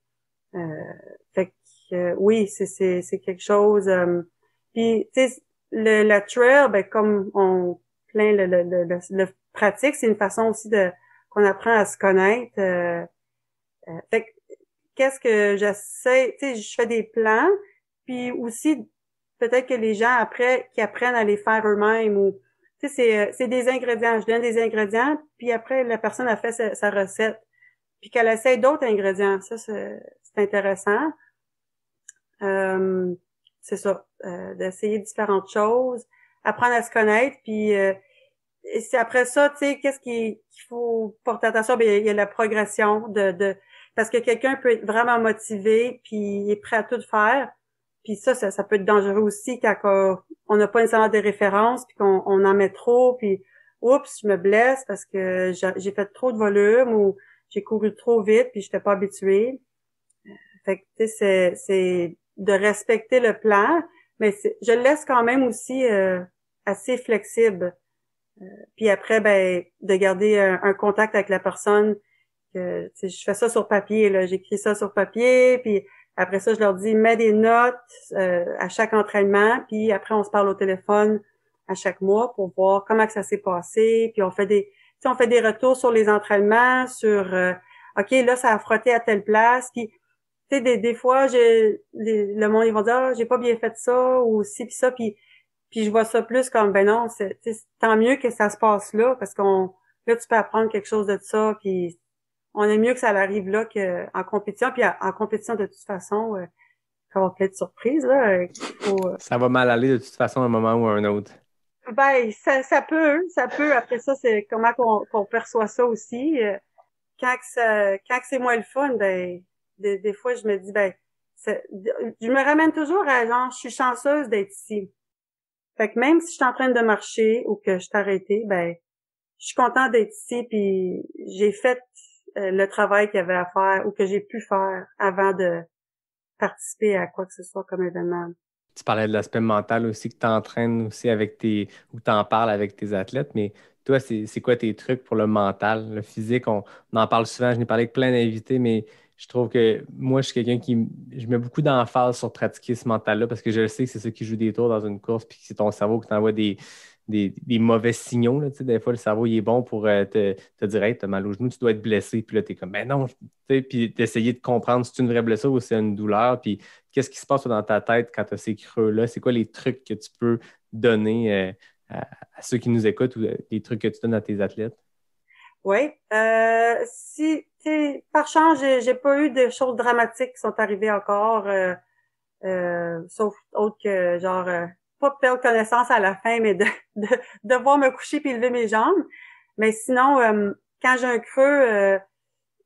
Fait que oui, c'est quelque chose. Puis tu sais, la trail, ben comme on plein le pratique, c'est une façon aussi qu'on apprend à se connaître. Fait que qu'est-ce que j'essaie, tu sais, je fais des plans, puis aussi peut-être que les gens après qui apprennent à les faire eux-mêmes ou tu sais c'est des ingrédients, je donne des ingrédients, puis après la personne a fait sa recette, puis qu'elle essaie d'autres ingrédients, ça c'est intéressant. C'est ça, d'essayer différentes choses, apprendre à se connaître, puis et c'est après ça, tu sais, qu'est-ce qu'il faut porter attention? Bien, il y a la progression parce que quelqu'un peut être vraiment motivé, puis il est prêt à tout faire. Puis ça peut être dangereux aussi quand on n'a pas nécessairement des références, puis qu'on en met trop, puis oups, je me blesse parce que j'ai fait trop de volume ou j'ai couru trop vite, puis j'étais pas habituée. Fait que tu sais, c'est de respecter le plan, mais je le laisse quand même aussi assez flexible. Puis après, ben, de garder un contact avec la personne. Que, je fais ça sur papier, là, j'écris ça sur papier, puis après ça, je leur dis, mets des notes à chaque entraînement, puis après, on se parle au téléphone à chaque mois pour voir comment que ça s'est passé, puis on fait des retours sur les entraînements, sur OK, là, ça a frotté à telle place, puis tu sais, des fois, le monde, ils vont dire, ah, j'ai pas bien fait ça, ou ci, puis ça, puis je vois ça plus comme, ben non, c'est tant mieux que ça se passe là, parce là, tu peux apprendre quelque chose de ça, puis on aime mieux que ça arrive là qu'en compétition. Puis en compétition, de toute façon, il va y avoir plein de surprises, là. Ça va mal aller de toute façon à un moment ou à un autre. Ben, ça peut. Après ça, c'est comment qu'on perçoit ça aussi. Quand que c'est moins le fun, ben, des fois, je me dis, ben, je me ramène toujours à genre, je suis chanceuse d'être ici. Fait que même si je suis en train de marcher ou que je suis arrêtée, ben, je suis contente d'être ici, puis j'ai fait le travail qu'il y avait à faire ou que j'ai pu faire avant de participer à quoi que ce soit comme événement. Tu parlais de l'aspect mental aussi que tu entraînes aussi ou tu en parles avec tes athlètes, mais toi, c'est quoi tes trucs pour le mental, le physique? On en parle souvent, je n'ai parlé avec plein d'invités, mais je trouve que moi, je suis quelqu'un je mets beaucoup d'emphase sur pratiquer ce mental-là parce que je sais que c'est ça qui joue des tours dans une course, puis que c'est ton cerveau qui t'envoie des mauvais signaux. Là, tu sais, des fois, le cerveau il est bon pour te dire hey, t'as mal au genou, tu dois être blessé. Puis là, t'es comme ben non, tu sais, puis d'essayer de comprendre si c'est une vraie blessure ou si c'est une douleur. Puis qu'est-ce qui se passe dans ta tête quand tu as ces creux-là? C'est quoi les trucs que tu peux donner à ceux qui nous écoutent ou les trucs que tu donnes à tes athlètes? Oui. Si, tu sais, par chance, j'ai pas eu de choses dramatiques qui sont arrivées encore, sauf autre que genre pas perdre connaissance à la fin, mais de devoir me coucher puis lever mes jambes. Mais sinon, quand j'ai un creux,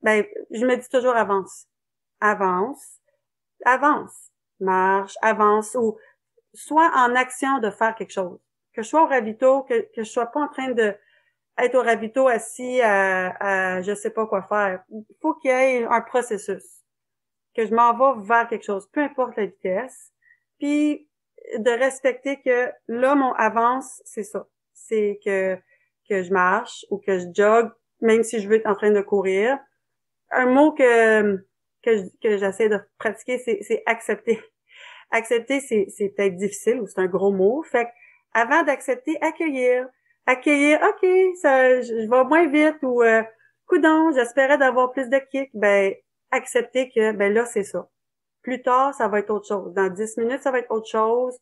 ben je me dis toujours avance, avance, avance, marche, avance, ou soit en action de faire quelque chose. Que je sois au ravito, que je sois pas en train de être au ravito assis à je sais pas quoi faire. Il faut qu'il y ait un processus, que je m'en vais vers quelque chose, peu importe la vitesse, puis de respecter que là, mon avance, c'est ça. C'est que je marche ou que je jogue, même si je veux être en train de courir. Un mot que j'essaie de pratiquer, c'est accepter. Accepter, c'est peut-être difficile ou c'est un gros mot. Fait que avant d'accepter, accueillir. Accueillir, OK, ça, je vais moins vite ou coudonc, j'espérais d'avoir plus de kick. Ben, accepter que, ben là, c'est ça. Plus tard, ça va être autre chose. Dans 10 minutes, ça va être autre chose.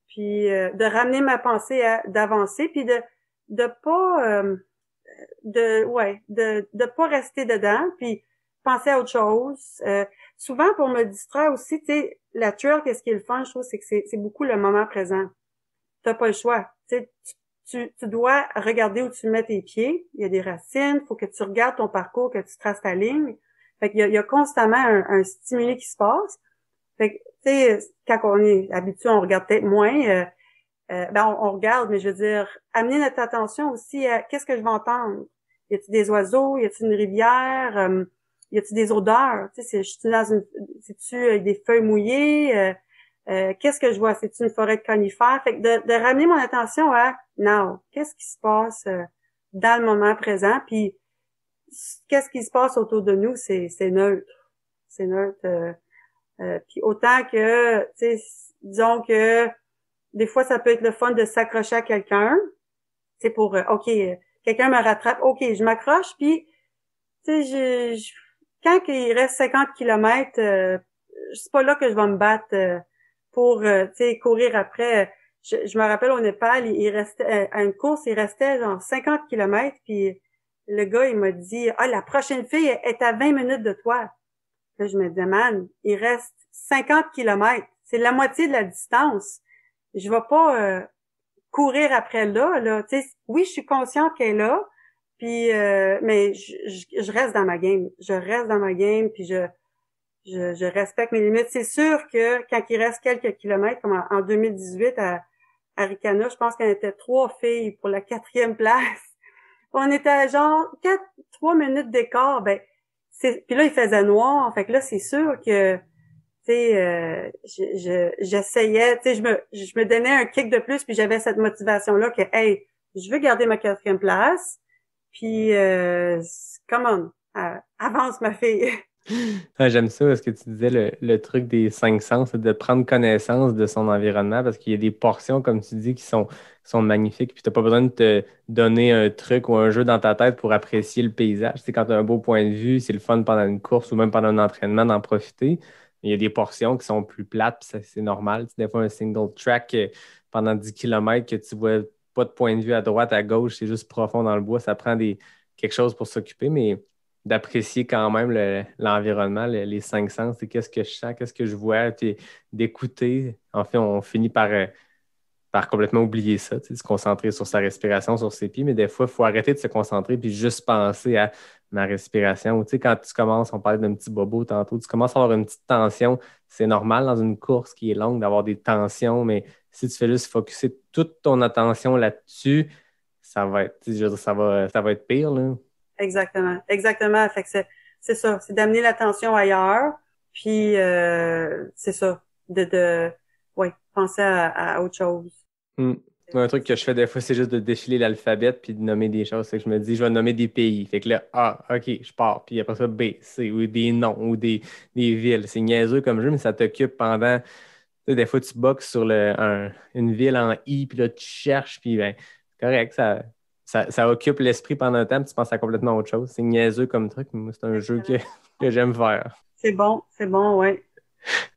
Puis de ramener ma pensée d'avancer, puis de pas de pas rester dedans, puis penser à autre chose. Souvent, pour me distraire aussi, tu sais, la trail, qu'est-ce qui est le fun, je trouve, c'est que c'est beaucoup le moment présent. T'as pas le choix. Tu sais, tu dois regarder où tu mets tes pieds. Il y a des racines, faut que tu regardes ton parcours, que tu traces ta ligne. Fait qu'il y a constamment un stimuli qui se passe. Fait que, tu sais, quand on est habitué, on regarde peut-être moins. Ben on regarde, mais je veux dire, amener notre attention aussi à qu'est-ce que je vais entendre. Y a-t-il des oiseaux? Y a-t-il une rivière? Y a-t-il des odeurs? Tu sais, je suis dans c'est-tu des feuilles mouillées? Qu'est-ce que je vois? C'est-tu une forêt de conifères? Fait que de ramener mon attention à now. Qu'est-ce qui se passe dans le moment présent? Puis qu'est-ce qui se passe autour de nous? C'est neutre. C'est neutre. Puis autant que, tu sais, disons que des fois, ça peut être le fun de s'accrocher à quelqu'un. C'est pour, OK, quelqu'un me rattrape. OK, je m'accroche, puis, tu sais, quand il reste 50 kilomètres, c'est pas là que je vais me battre pour, tu sais, courir après. Je me rappelle au Népal, il restait, à une course, il restait genre 50 kilomètres, puis le gars, il m'a dit, ah, la prochaine fille est à 20 minutes de toi. Là, je me disais, man, il reste 50 kilomètres. C'est la moitié de la distance. Je vais pas courir après là. Tu sais, oui, je suis consciente qu'elle est là, puis mais je reste dans ma game. Je reste dans ma game, puis je respecte mes limites. C'est sûr que quand il reste quelques kilomètres, comme en 2018 à Ricana, je pense qu'on était 3 filles pour la 4e place. On était à genre 3 minutes d'écart. Ben, puis là, il faisait noir. Fait que là, c'est sûr que tu sais, j'essayais, tu sais, je me donnais un kick de plus, puis j'avais cette motivation-là que, hey, je veux garder ma 4e place, puis, come on, avance ma fille. Ah, j'aime ça parce que tu disais le truc des 5 sens, c'est de prendre connaissance de son environnement parce qu'il y a des portions, comme tu dis, qui sont magnifiques. Puis tu n'as pas besoin de te donner un truc ou un jeu dans ta tête pour apprécier le paysage. C'est quand tu as un beau point de vue, c'est le fun pendant une course ou même pendant un entraînement d'en profiter. Il y a des portions qui sont plus plates, puis c'est normal. Tu sais, des fois, un single track pendant 10 kilomètres que tu vois pas de point de vue à droite, à gauche, c'est juste profond dans le bois. Ça prend quelque chose pour s'occuper, mais d'apprécier quand même l'environnement, les 5 sens, c'est qu'est-ce que je sens, qu'est-ce que je vois, puis d'écouter. En fait, on finit par par complètement oublier ça, tu sais, se concentrer sur sa respiration, sur ses pieds, mais des fois, il faut arrêter de se concentrer puis juste penser à ma respiration. Tu sais, quand tu commences, on parlait d'un petit bobo tantôt, tu commences à avoir une petite tension. C'est normal dans une course qui est longue d'avoir des tensions, mais si tu fais juste focusser toute ton attention là-dessus, ça va être, tu sais, je veux dire, ça va être pire, là. Exactement, exactement. Fait que c'est ça, c'est d'amener l'attention ailleurs, puis c'est ça, ouais, penser à autre chose. Hmm. Un truc que je fais des fois, c'est juste de défiler l'alphabet puis de nommer des choses. C'est que je me dis, je vais nommer des pays. Fait que là, A, OK, je pars. Puis après ça, B, C, ou des noms, ou des villes. C'est niaiseux comme jeu, mais ça t'occupe pendant. Tu sais, des fois, tu boxes sur une ville en I, puis là, tu cherches, puis ben, c'est correct, ça occupe l'esprit pendant un temps, puis tu penses à complètement autre chose. C'est niaiseux comme truc, mais moi, c'est un jeu que j'aime faire. C'est bon, ouais.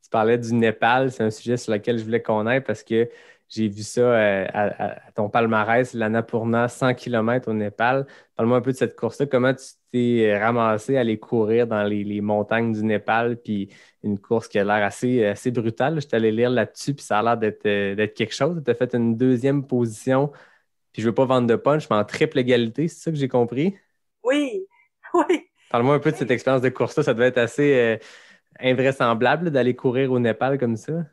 Tu parlais du Népal, c'est un sujet sur lequel je voulais qu'on aille parce que j'ai vu ça à ton palmarès, l'Annapurna, 100 km au Népal. Parle-moi un peu de cette course-là. Comment tu t'es ramassé à aller courir dans les montagnes du Népal, puis une course qui a l'air assez brutale. Je suis allé lire là-dessus, puis ça a l'air d'être quelque chose. Tu as fait une deuxième position, puis je veux pas vendre de punch, mais en triple égalité, c'est ça que j'ai compris? Oui, oui. Parle-moi un peu de cette expérience de course-là. Ça devait être assez invraisemblable là, d'aller courir au Népal comme ça.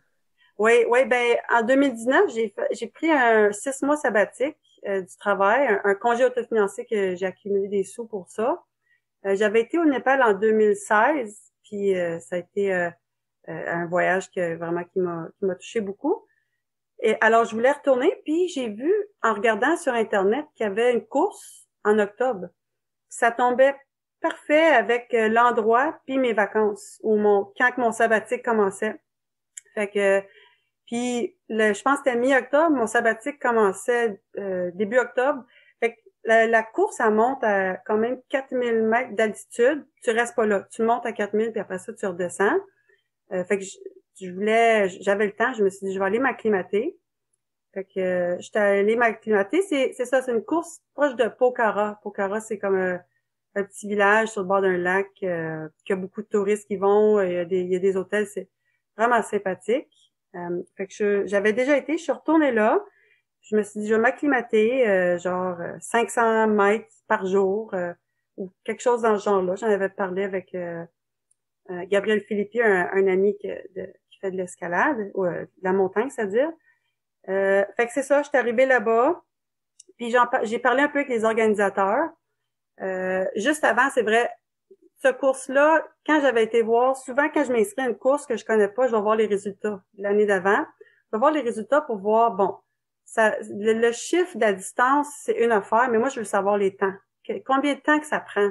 Oui, oui, ben en 2019, j'ai pris un 6 mois sabbatique du travail, un congé autofinancé que j'ai accumulé des sous pour ça. J'avais été au Népal en 2016, puis ça a été un voyage qui m'a touché beaucoup. Et alors je voulais retourner, puis j'ai vu en regardant sur Internet qu'il y avait une course en octobre. Ça tombait parfait avec l'endroit puis mes vacances ou quand que mon sabbatique commençait. Fait que puis je pense que c'était mi-octobre, mon sabbatique commençait début octobre. Fait que la course, elle monte à quand même 4000 mètres d'altitude. Tu restes pas là. Tu montes à 4000, puis après ça, tu redescends. Fait que j'avais le temps. Je me suis dit, je vais aller m'acclimater. Fait que j'étais allée m'acclimater. C'est ça, c'est une course proche de Pokhara. Pokhara, c'est comme un petit village sur le bord d'un lac qui a beaucoup de touristes qui vont. Il y a des hôtels. C'est vraiment sympathique. Fait que j'avais déjà été, je suis retournée là. Je me suis dit, je vais m'acclimater, 500 mètres par jour ou quelque chose dans ce genre-là. J'en avais parlé avec Gabriel Philippi, un ami qui fait de l'escalade, ou de la montagne, c'est-à-dire. Fait que c'est ça, je suis arrivée là-bas, puis j'ai parlé un peu avec les organisateurs. Juste avant, c'est vrai, ce course-là, quand j'avais été voir, souvent quand je m'inscris à une course que je connais pas, je vais voir les résultats de l'année d'avant. Je vais voir les résultats pour voir, bon, le chiffre de la distance, c'est une affaire, mais moi, je veux savoir les temps. Combien de temps que ça prend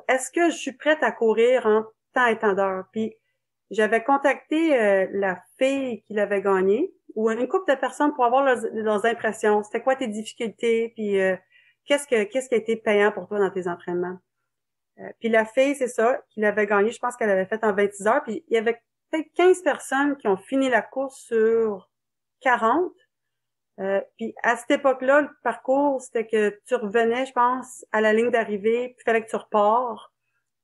est-ce que je suis prête à courir en tant et tant d'heures? Puis, j'avais contacté la fille qui l'avait gagné, ou une couple de personnes pour avoir leurs impressions. C'était quoi tes difficultés? Puis, qu'est-ce qui a été payant pour toi dans tes entraînements? Puis la fille, c'est ça, qui l'avait gagné, je pense qu'elle avait fait en 26 heures. Puis il y avait peut-être 15 personnes qui ont fini la course sur 40. Puis à cette époque-là, le parcours, c'était que tu revenais, je pense, à la ligne d'arrivée, puis il fallait que tu repars.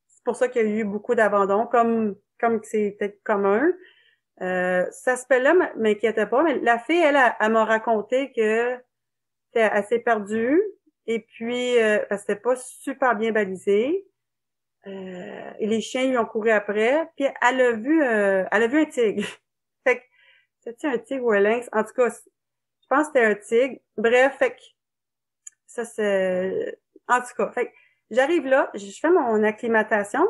C'est pour ça qu'il y a eu beaucoup d'abandon, comme c'est peut-être commun. Cet aspect-là m'inquiétait pas, mais la fille, elle m'a raconté que c'était assez perdu, et puis parce que c'était pas super bien balisé. Et les chiens lui ont couru après, puis elle a vu un tigre. Fait que c'était un tigre ou un lynx, en tout cas, je pense que c'était un tigre. Bref, fait que ça c'est en tout cas, fait que j'arrive là, je fais mon acclimatation,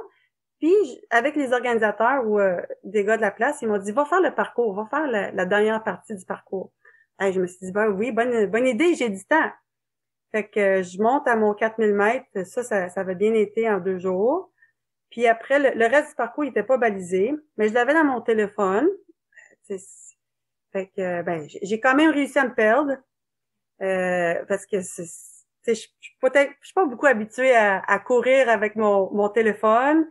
puis avec les organisateurs ou des gars de la place, ils m'ont dit va faire le parcours, va faire la dernière partie du parcours. Hey, je me suis dit ben oui, bonne idée, j'ai du temps. Fait que je monte à mon 4000 mètres, ça avait bien été en 2 jours. Puis après, le reste du parcours, il était pas balisé, mais je l'avais dans mon téléphone. Fait que, ben, j'ai quand même réussi à me perdre, parce que je suis pas beaucoup habituée à courir avec mon téléphone.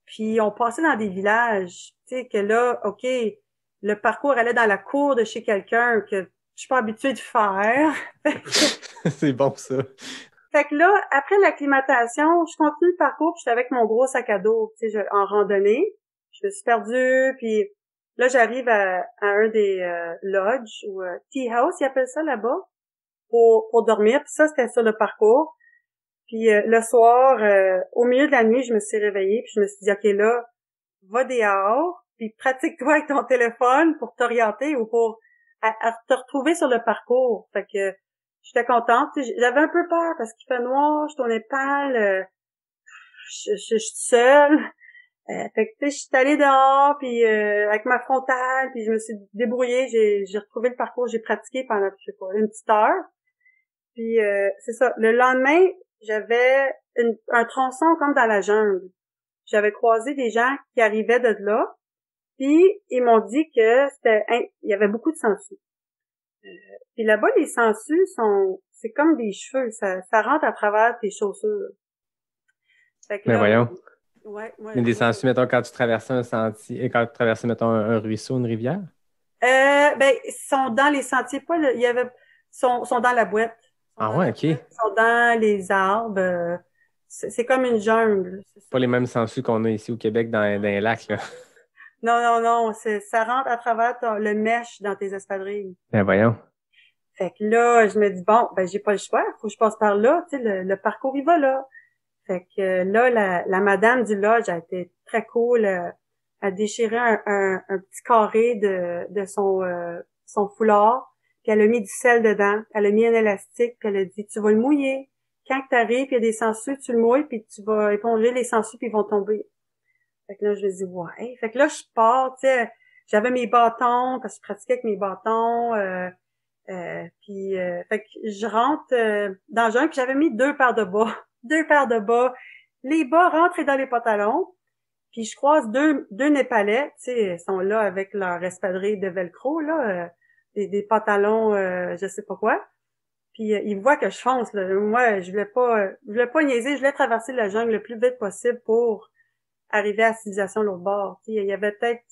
Puis on passait dans des villages, tu sais, que là, OK, le parcours allait dans la cour de chez quelqu'un que je suis pas habituée de faire. C'est bon, ça. Fait que là, après l'acclimatation, je continue le parcours, puis j'étais avec mon gros sac à dos, tu sais, en randonnée. Je me suis perdue, puis là, j'arrive à un des lodges ou tea house, ils appellent ça là-bas, pour dormir. Puis ça, c'était sur le parcours. Puis le soir, au milieu de la nuit, je me suis réveillée, puis je me suis dit, OK, là, va dehors, puis pratique-toi avec ton téléphone pour t'orienter ou pour à te retrouver sur le parcours. Fait que j'étais contente. J'avais un peu peur parce qu'il fait noir, je tournais pâle, je suis seule. Fait que tu sais, je suis allée dehors, puis avec ma frontale, puis je me suis débrouillée, j'ai retrouvé le parcours, j'ai pratiqué pendant, je sais pas, une petite heure. Puis c'est ça. Le lendemain, j'avais un tronçon comme dans la jungle. J'avais croisé des gens qui arrivaient de là, puis ils m'ont dit que il y avait beaucoup de sangsues. Puis là-bas, les sangsues c'est comme des cheveux, ça rentre à travers tes chaussures. Fait que Mais là, voyons. Ouais, moi, Mais des sangsues, mettons, quand tu traversais un sentier, quand tu traversais, mettons, un ruisseau, une rivière? ben, ils sont dans les sentiers, sont dans la boîte. Ah ouais, OK. Ils sont dans les arbres. C'est comme une jungle. C'est ça. Pas les mêmes sangsues qu'on a ici au Québec dans les lacs, là. Non. Ça rentre à travers le mèche dans tes espadrilles. Ben voyons. Fait que là, je me dis, bon, ben, j'ai pas le choix. Faut que je passe par là. Tu sais, le parcours, il va là. Fait que là, la madame du lodge a été très cool. Elle a déchiré un petit carré de son foulard. Puis elle a mis du sel dedans. Elle a mis un élastique. Puis elle a dit, tu vas le mouiller. Quand t'arrives, il y a des sangsues, tu le mouilles, puis tu vas éponger les sangsues, puis ils vont tomber. Fait que là, je me dis, ouais. Fait que là, je pars, tu sais, j'avais mes bâtons, parce que je pratiquais avec mes bâtons. Puis fait que je rentre dans le jungle, puis j'avais mis 2 paires de bas. 2 paires de bas. Les bas rentrent dans les pantalons. Puis je croise deux Népalais, tu sais, ils sont là avec leur espadrille de velcro, là, des pantalons, je sais pas quoi. Puis ils voient que je fonce, là. Moi, je voulais pas niaiser, je voulais traverser la jungle le plus vite possible pour arriver à la civilisation de l'autre bord. Tu sais, il y avait peut-être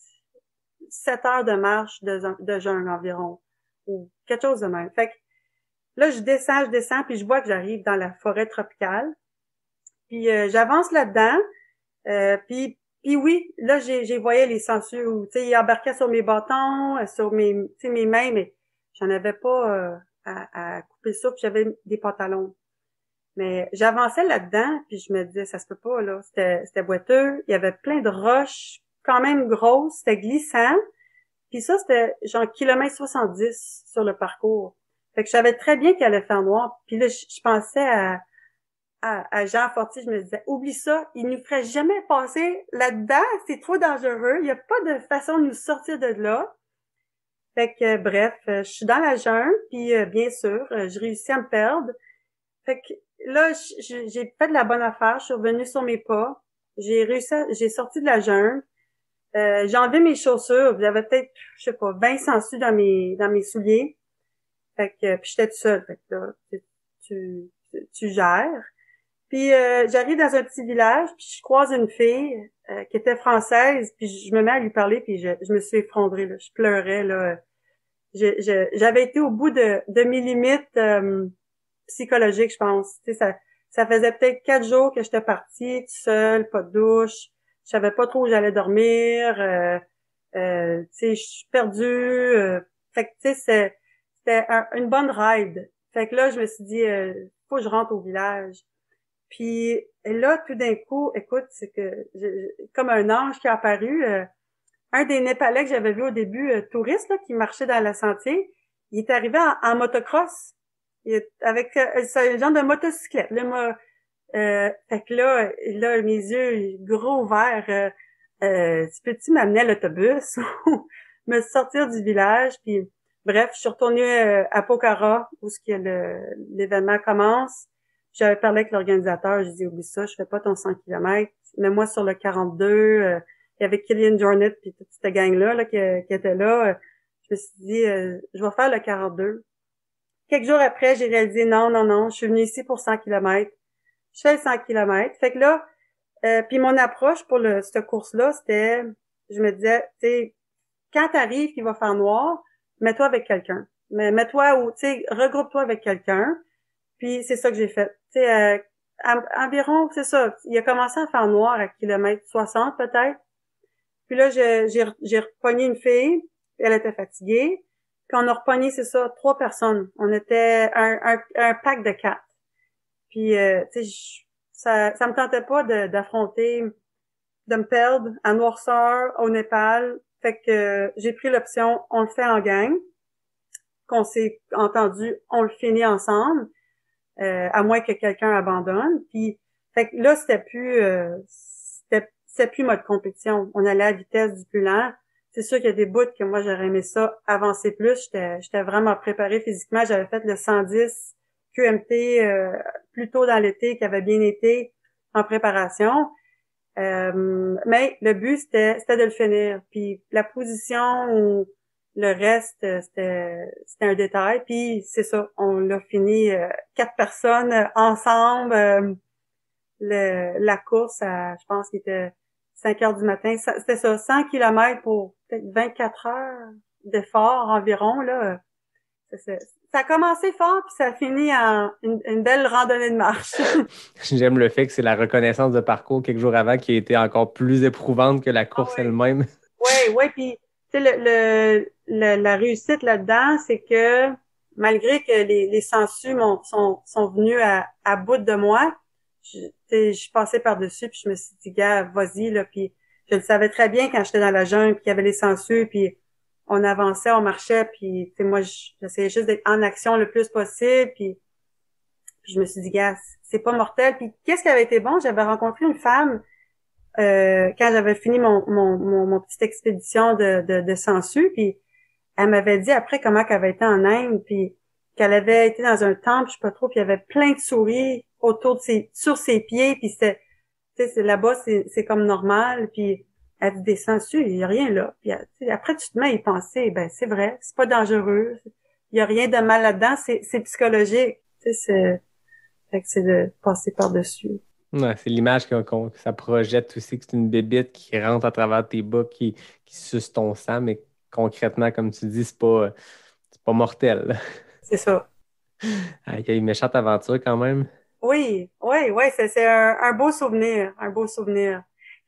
7 heures de marche de jungle environ, ou quelque chose de même. Fait que là, je descends, puis je vois que j'arrive dans la forêt tropicale. Puis j'avance là-dedans, puis oui, là, j'ai voyé les sangsues où, tu sais, ils embarquaient sur mes bâtons, sur mes mains, mais j'en avais pas à couper ça, puis j'avais des pantalons. Mais j'avançais là-dedans, puis je me disais, ça se peut pas, là. C'était boiteux, il y avait plein de roches, quand même grosses, c'était glissant. Puis ça, c'était genre kilomètre 70 sur le parcours. Fait que je savais très bien qu'il allait faire noir. Puis là, je pensais à Jean Fortier, je me disais, oublie ça, il nous ferait jamais passer là-dedans, c'est trop dangereux, il y a pas de façon de nous sortir de là. Fait que, bref, je suis dans la jungle, puis bien sûr, je réussis à me perdre. Fait que là, j'ai fait de la bonne affaire, je suis revenue sur mes pas, j'ai sorti de la jungle, j'ai enlevé mes chaussures, j'avais peut-être, je sais pas, 20 sangsues dans mes souliers. Fait que, puis j'étais toute seule, fait que là, tu gères. Puis j'arrive dans un petit village, puis je croise une fille qui était française, puis je me mets à lui parler, puis je me suis effondrée, là, je pleurais, là. J'avais été au bout de mes limites psychologiques, je pense. Tu sais, ça faisait peut-être 4 jours que j'étais partie, toute seule, pas de douche, je savais pas trop où j'allais dormir, tu sais, je suis perdue. Fait que tu sais, c'était une bonne ride. Fait que là, je me suis dit, faut que je rentre au village. Puis là, tout d'un coup, écoute, c'est que comme un ange qui est apparu, un des Népalais que j'avais vu au début, touriste là, qui marchait dans le sentier, il est arrivé en motocross, avec un genre de motocyclette. Là, fait que là, mes yeux gros ouverts, tu peux-tu m'amener à l'autobus ou me sortir du village? Puis bref, je suis retournée à Pokhara où l'événement commence. J'avais parlé avec l'organisateur, j'ai dit, oublie ça, je fais pas ton 100 km. Mets-moi sur le 42. Il y avait Killian Jornet puis toute cette gang-là qui était là. Je me suis dit, je vais faire le 42. Quelques jours après, j'ai réalisé, non, je suis venue ici pour 100 km. Je fais le 100 km. Fait que là, puis mon approche pour cette course-là, c'était, je me disais, tu sais, quand t'arrives qu'il va faire noir, mets-toi avec quelqu'un. Mets-toi ou, tu sais, regroupe-toi avec quelqu'un. Puis c'est ça que j'ai fait. Tu sais, environ, c'est ça, il a commencé à faire noir à kilomètre 60 peut-être. Puis là, j'ai repogné une fille, elle était fatiguée. Puis on a repogné, c'est ça, 3 personnes. On était un pack de 4. Puis, tu sais, ça me tentait pas d'affronter, de me perdre à Noirceur, au Népal. Fait que j'ai pris l'option, on le fait en gang. Qu'on s'est entendu, on le finit ensemble, à moins que quelqu'un abandonne. Puis, fait que là, c'était plus mode compétition. On allait à la vitesse du plus lent. C'est sûr qu'il y a des bouts que moi, j'aurais aimé ça avancer plus. J'étais vraiment préparée physiquement. J'avais fait le 110 QMT plus tôt dans l'été, qui avait bien été en préparation. Mais le but, c'était de le finir. Puis la position ou le reste, c'était un détail. Puis c'est ça, on l'a fini 4 personnes ensemble. La course, je pense qu'il était 5 heures du matin. C'était ça, 100 kilomètres pour peut-être 24 heures d'effort environ, là. Ça a commencé fort, puis ça a fini en une belle randonnée de marche. J'aime le fait que c'est la reconnaissance de parcours quelques jours avant qui a été encore plus éprouvante que la course elle-même. Oui, puis tu sais, la réussite là-dedans, c'est que malgré que les sangsues sont venus à bout de moi, je passais par-dessus, puis je me suis dit, gars, vas-y, là, puis je le savais très bien quand j'étais dans la jungle, puis qu'il y avait les sangsues, puis on avançait, on marchait, puis tu sais, moi, j'essayais juste d'être en action le plus possible, puis je me suis dit, gars, c'est pas mortel. Puis qu'est-ce qui avait été bon? J'avais rencontré une femme quand j'avais fini mon petite expédition de sangsues, puis elle m'avait dit après comment qu'elle avait été en Inde, puis qu'elle avait été dans un temple, je sais pas trop, puis il y avait plein de souris sur ses pieds, puis tu sais, là-bas, c'est comme normal, puis elle dit des sangsues, il y a rien là. Puis après, tu te mets à y penser, ben c'est vrai, c'est pas dangereux, il y a rien de mal là-dedans, c'est psychologique, tu sais, c'est de passer par-dessus. Ouais, c'est l'image que ça projette aussi, que c'est une bébite qui rentre à travers tes bas, qui suce ton sang, mais concrètement, comme tu dis, c'est pas mortel. C'est ça. Il y a une méchante aventure quand même. Oui, c'est un beau souvenir,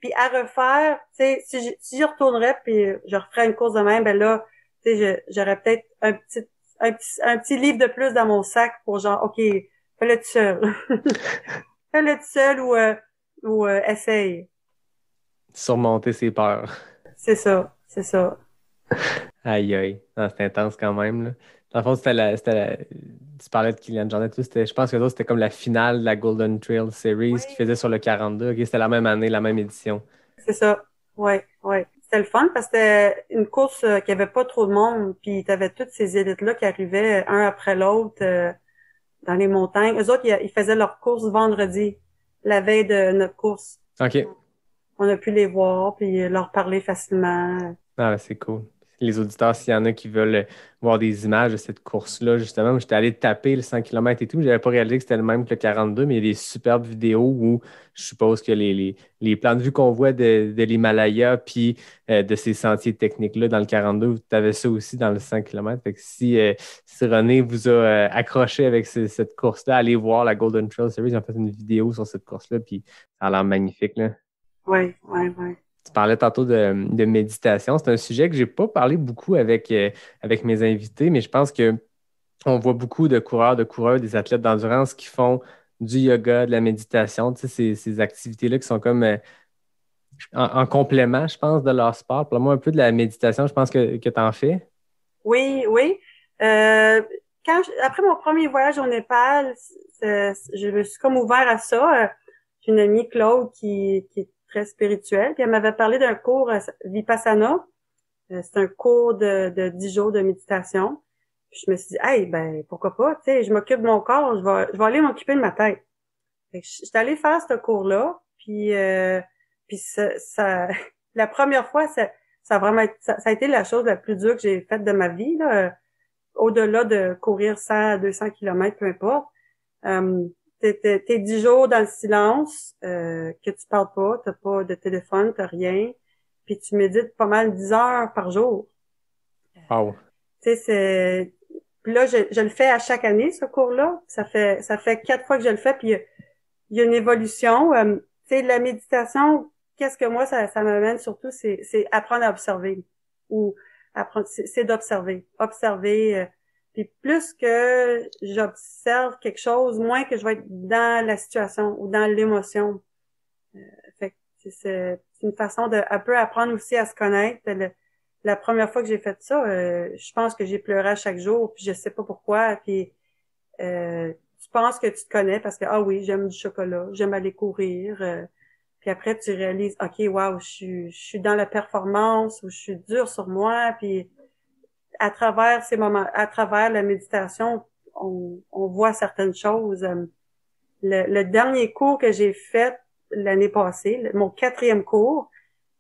Puis à refaire, tu sais, si j'y retournerais puis je referais une course de même, ben là, tu sais, j'aurais peut-être un petit livre de plus dans mon sac pour genre, OK, fais-le tout seul. Fais-le tout seul ou essaye. Surmonter ses peurs. C'est ça. Aïe, aïe. Non, c'était intense quand même, là. Dans le fond, tu parlais de Kilian Jornet, je pense que ça, c'était comme la finale de la Golden Trail Series qu'il faisait sur le 42. OK, c'était la même année, la même édition. C'est ça. Ouais. C'était le fun parce que c'était une course qui avait pas trop de monde, puis t'avais toutes ces élites-là qui arrivaient un après l'autre dans les montagnes. Eux autres, ils faisaient leur course vendredi, la veille de notre course. OK. On a pu les voir puis leur parler facilement. Ah, c'est cool. Les auditeurs, s'il y en a qui veulent voir des images de cette course-là, justement, j'étais allé taper le 100 km et tout, j'avais pas réalisé que c'était le même que le 42, mais il y a des superbes vidéos où je suppose que les plans de vue qu'on voit de l'Himalaya puis de ces sentiers techniques-là dans le 42, tu avais ça aussi dans le 100 km. Fait que si René vous a accroché avec cette course-là, allez voir la Golden Trail Series, ils ont fait une vidéo sur cette course-là, puis ça a l'air magnifique, là. Ouais. Tu parlais tantôt de méditation. C'est un sujet que j'ai pas parlé beaucoup avec mes invités, mais je pense que on voit beaucoup de coureurs, des athlètes d'endurance qui font du yoga, de la méditation, tu sais, ces activités-là qui sont comme en complément, je pense, de leur sport. Parle-moi un peu de la méditation, je pense que tu en fais. Oui. Après mon premier voyage au Népal, je me suis comme ouvert à ça. J'ai une amie, Claude, qui est très spirituelle, puis elle m'avait parlé d'un cours Vipassana. C'est un cours de 10 jours de méditation. Puis je me suis dit, hey, ben pourquoi pas, tu sais, je m'occupe de mon corps, je vais aller m'occuper de ma tête. Fait que j'étais allée faire ce cours-là, puis ça la première fois, ça a été la chose la plus dure que j'ai faite de ma vie, là, au-delà de courir 100 à 200 kilomètres, peu importe. T'es 10 jours dans le silence, que tu parles pas, t'as pas de téléphone, t'as rien, puis tu médites pas mal 10 heures par jour. Wow. Tu sais, puis là, je le fais à chaque année, ce cours-là. Ça fait 4 fois que je le fais, puis il y a une évolution. Tu sais, la méditation, qu'est-ce que moi, ça m'amène surtout, c'est apprendre à observer. Ou apprendre, c'est d'observer. Observer. Puis plus que j'observe quelque chose, moins que je vais être dans la situation ou dans l'émotion. Fait que c'est une façon de un peu apprendre aussi à se connaître. La première fois que j'ai fait ça, je pense que j'ai pleuré à chaque jour, puis je sais pas pourquoi. Puis tu penses que tu te connais parce que oui, j'aime du chocolat, j'aime aller courir. Puis après tu réalises, ok, wow, je suis dans la performance ou je suis dure sur moi. Puis à travers ces moments, à travers la méditation, on voit certaines choses. Le dernier cours que j'ai fait l'année passée, mon 4e cours,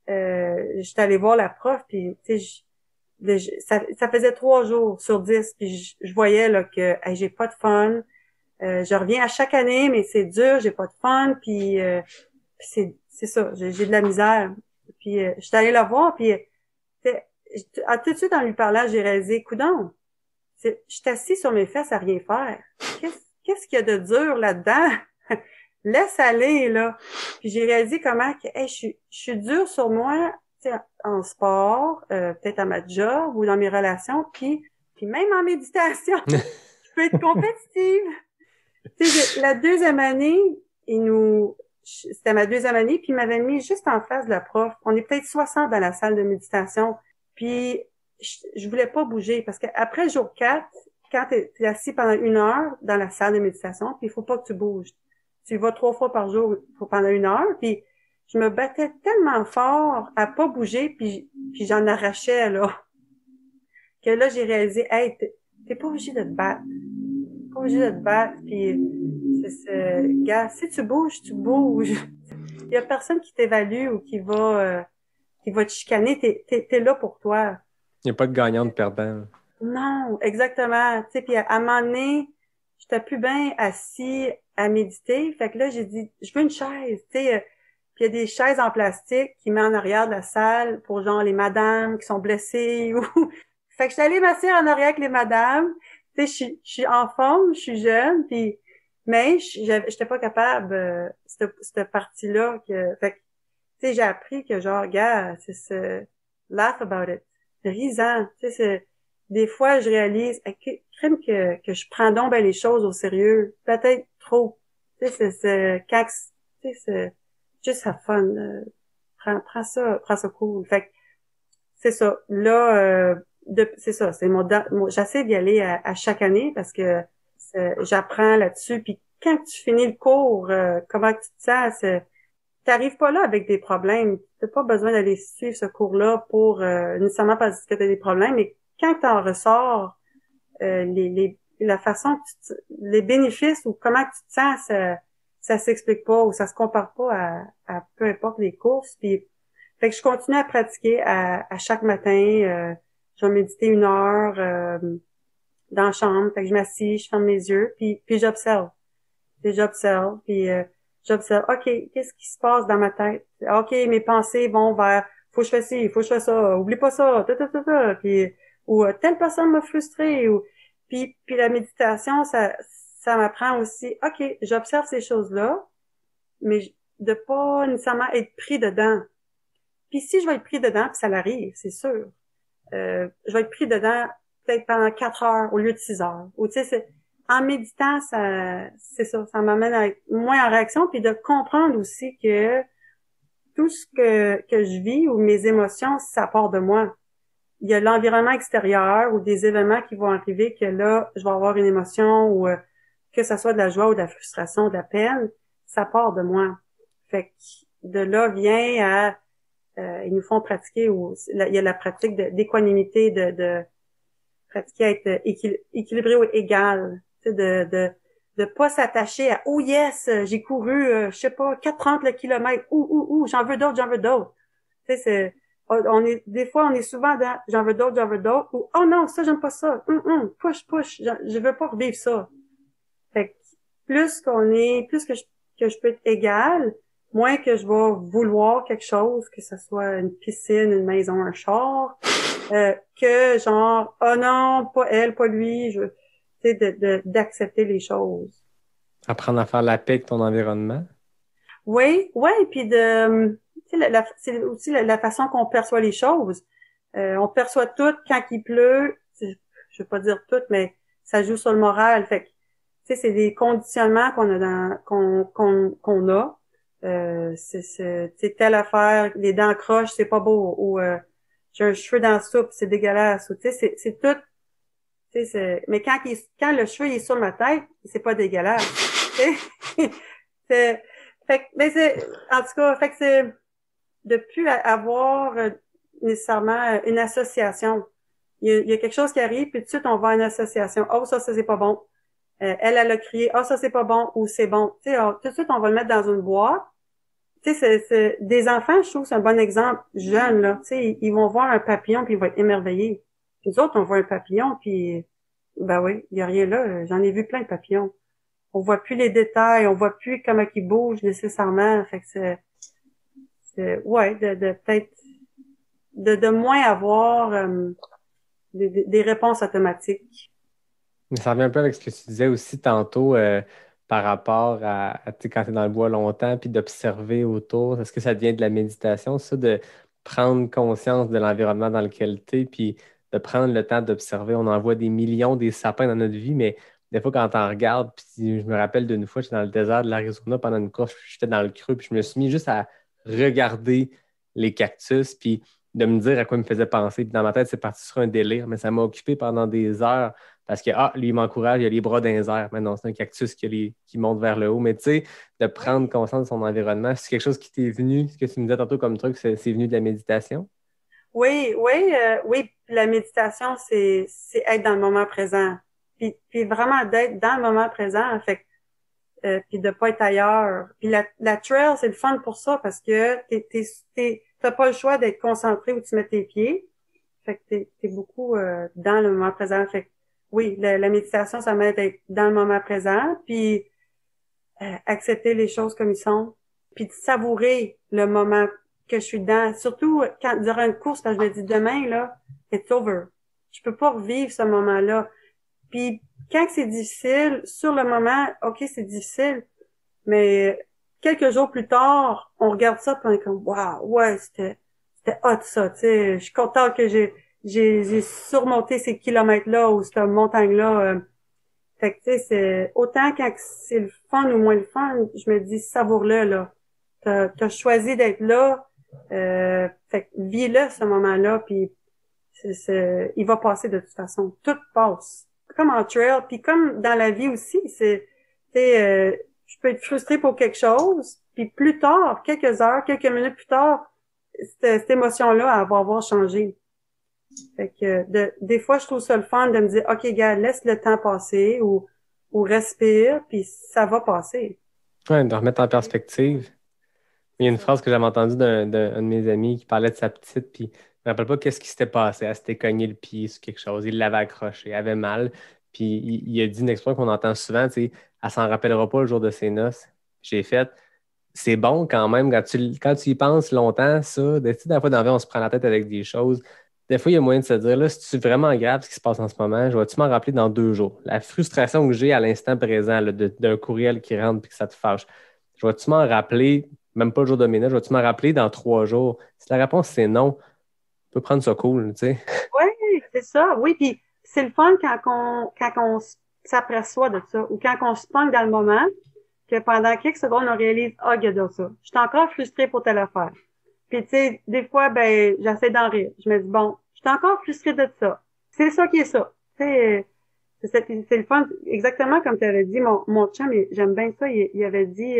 j'étais allée voir la prof, puis tu sais, ça faisait 3 jours sur 10, puis je voyais là que j'ai pas de fun. Je reviens à chaque année, mais c'est dur, j'ai pas de fun, puis c'est ça, j'ai de la misère. Puis j'étais allée la voir, puis tout de suite en lui parlant, j'ai réalisé, coudonc, je suis assis sur mes fesses à rien faire. Qu'est-ce qu'il y a de dur là-dedans? Laisse aller, là. Puis j'ai réalisé comment que je suis dure sur moi, tu sais, en sport, peut-être à ma job ou dans mes relations, puis même en méditation. Je peux être compétitive. Tu sais, la 2e année, c'était ma 2e année, puis il m'avait mis juste en face de la prof. On est peut-être 60 dans la salle de méditation. Puis je voulais pas bouger parce qu'après jour 4, quand t'es assis pendant 1 heure dans la salle de méditation, puis il faut pas que tu bouges. Tu y vas 3 fois par jour pendant 1 heure, puis je me battais tellement fort à pas bouger, puis j'en arrachais, là. Que là, j'ai réalisé, hey, t'es pas obligé de te battre. T'es pas obligé de te battre, puis gars, si tu bouges, tu bouges. Il y a personne qui t'évalue ou qui va te chicaner, t'es là pour toi. Il n'y a pas de gagnant, de perdant. Non, exactement. Tu sais, puis à un moment donné, j'étais plus bien assis à méditer. Fait que là, j'ai dit, je veux une chaise. Tu sais, puis il y a des chaises en plastique qui mettent en arrière de la salle pour genre les madames qui sont blessées. Ou fait que je suis allée m'asseoir en arrière avec les madames. Tu sais, je suis en forme, je suis jeune, puis mais j'étais pas capable cette partie-là fait que tu sais, j'ai appris que genre, gars, c'est laugh about it. Risant. Tu sais, des fois, je réalise, crime que je prends donc ben les choses au sérieux. Peut-être trop. Tu sais, quand, tu sais, c'est juste have fun. Prends ça cool. Fait que, c'est ça. Là, c'est ça. J'essaie d'y aller à chaque année parce que j'apprends là-dessus. Puis quand tu finis le cours, comment tu te sens, t'arrives pas là avec des problèmes. T'as pas besoin d'aller suivre ce cours-là pour nécessairement parce que t'as des problèmes, mais quand t'en ressors, la façon que les bénéfices ou comment tu te sens, ça s'explique pas ou ça se compare pas à peu importe les courses. Puis fait que je continue à pratiquer à chaque matin. Je vais méditer 1 heure dans la chambre. Fait que je m'assis, je ferme mes yeux, puis j'observe. Puis j'observe, j'observe, OK, qu'est-ce qui se passe dans ma tête? OK, mes pensées vont vers faut que je fasse ci, faut que je fasse ça, oublie pas ça, puis ou telle personne m'a frustré ou puis la méditation ça m'apprend aussi, OK, j'observe ces choses-là, mais de pas nécessairement être pris dedans. Puis si je vais être pris dedans, puis ça l'arrive, c'est sûr. Je vais être pris dedans peut-être pendant 4 heures au lieu de 6 heures. Ou tu sais, en méditant, c'est ça, ça m'amène à être moins en réaction, puis de comprendre aussi que tout ce que je vis ou mes émotions, ça part de moi. Il y a l'environnement extérieur ou des événements qui vont arriver que là, je vais avoir une émotion ou que ça soit de la joie ou de la frustration, de la peine, ça part de moi. Fait que de là vient à ils nous font pratiquer il y a la pratique d'équanimité, de pratiquer à être équilibré ou égal, tu sais, de pas s'attacher à oh yes, j'ai couru je sais pas 4,30 le kilomètre, ou j'en veux d'autres. Tu sais, des fois on est souvent dans j'en veux d'autres ou oh non, ça j'aime pas ça. Push, je veux pas revivre ça. Fait que plus que je peux être égal, moins que je vais vouloir quelque chose, que ce soit une piscine, une maison, un char, que genre oh non, pas elle, pas lui, tu sais, d'accepter les choses. Apprendre à faire la paix avec ton environnement. Oui, puis tu sais, c'est aussi la façon qu'on perçoit les choses. On perçoit tout quand il pleut. Je veux pas dire tout, mais ça joue sur le moral. Fait que, tu sais, c'est des conditionnements qu'on a qu'on a. C'est telle affaire, les dents croches, c'est pas beau. Ou j'ai un cheveu dans la soupe, c'est dégueulasse. Ou, tu sais, c'est tout. Tu sais, mais quand le cheveu est sur ma tête, c'est pas dégueulasse. Tu sais? Fait que, mais en tout cas, fait que c'est de plus avoir nécessairement une association. Il y a quelque chose qui arrive, puis tout de suite, on va à une association. Oh, ça c'est pas bon. Elle a crié. Oh, ça, c'est pas bon, ou c'est bon. Tu sais, tout de suite, on va le mettre dans une boîte. Tu sais, des enfants, je trouve que c'est un bon exemple. Jeunes, là. Tu sais, ils vont voir un papillon, puis ils vont être émerveillés. Nous autres, on voit un papillon, puis ben oui, il y a rien là. J'en ai vu plein de papillons. On voit plus les détails, on voit plus comment ils bougent nécessairement. Fait que ouais, de peut-être de moins avoir des réponses automatiques. Mais ça revient un peu avec ce que tu disais aussi tantôt par rapport à tu sais, quand tu es dans le bois longtemps puis d'observer autour. Est-ce que ça devient de la méditation, ça, de prendre conscience de l'environnement dans lequel tu es puis de prendre le temps d'observer? On en voit des millions des sapins dans notre vie, mais des fois, quand on en regarde, puis je me rappelle d'une fois, j'étais dans le désert de l'Arizona pendant une course, puis j'étais dans le creux, puis je me suis mis juste à regarder les cactus, puis de me dire à quoi il me faisait penser. Puis dans ma tête, c'est parti sur un délire, mais ça m'a occupé pendant des heures parce que, lui, il m'encourage, il a les bras dans les airs. Mais non, c'est un cactus qui monte vers le haut. Mais tu sais, de prendre conscience de son environnement, c'est quelque chose qui t'est venu, ce que tu me disais tantôt comme truc, c'est venu de la méditation? Oui, oui. La méditation, c'est être dans le moment présent. Puis vraiment d'être dans le moment présent, fait que, puis de pas être ailleurs. Puis la trail, c'est le fun pour ça parce que t'as pas le choix d'être concentré où tu mets tes pieds. Fait que t'es beaucoup dans le moment présent. Fait que oui, la méditation, ça m'aide à être dans le moment présent, puis accepter les choses comme ils sont, puis de savourer le moment que je suis dedans. Surtout quand durant une course, quand je me dis demain, là, it's over. Je peux pas revivre ce moment-là. Puis quand c'est difficile, sur le moment, OK, c'est difficile, mais quelques jours plus tard, on regarde ça puis on est comme waouh, ouais, c'était hot ça, tu sais, je suis contente que j'ai surmonté ces kilomètres-là ou cette montagne-là. Fait que tu sais, c'est autant quand c'est le fun ou moins le fun, je me dis savoure-le là. T'as choisi d'être là, fait que vis-le ce moment-là, puis il va passer de toute façon. Tout passe. Comme en trail, puis comme dans la vie aussi, je peux être frustrée pour quelque chose, puis plus tard, quelques heures, quelques minutes plus tard, cette émotion-là, elle va avoir changé. Fait que des fois, je trouve ça le fun de me dire, OK, gars, laisse le temps passer ou respire, puis ça va passer. Ouais, de remettre en perspective. Il y a une phrase que j'avais entendue d'un de mes amis qui parlait de sa petite, puis je me rappelle pas qu'est-ce qui s'était passé. Elle s'était cogné le pied sur quelque chose, il l'avait accroché, elle avait mal. Puis il a dit une expression qu'on entend souvent, tu sais, elle s'en rappellera pas le jour de ses noces. J'ai fait, c'est bon quand même, quand tu y penses longtemps, ça, tu sais, des fois dans la vie, on se prend la tête avec des choses. Des fois, il y a moyen de se dire, là, c'est vraiment grave ce qui se passe en ce moment, je vais-tu m'en rappeler dans 2 jours? La frustration que j'ai à l'instant présent là, d'un courriel qui rentre et que ça te fâche, je vais-tu m'en rappeler, même pas le jour de ménage, je vais-tu m'en rappeler dans 3 jours? Si la réponse c'est non, on peut prendre ça cool, tu sais. Oui, c'est ça. Oui, puis c'est le fun quand on s'aperçoit de ça ou quand on se pogne dans le moment que pendant quelques secondes, on réalise, ah, regarde ça. Je suis encore frustrée pour telle affaire. Puis, tu sais, des fois, ben, j'essaie d'en rire. Je me dis, bon, je suis encore frustrée de ça. C'est ça qui est ça. Tu sais, c'est le fun. Exactement comme tu avais dit, mon chum, j'aime bien ça. Il avait dit,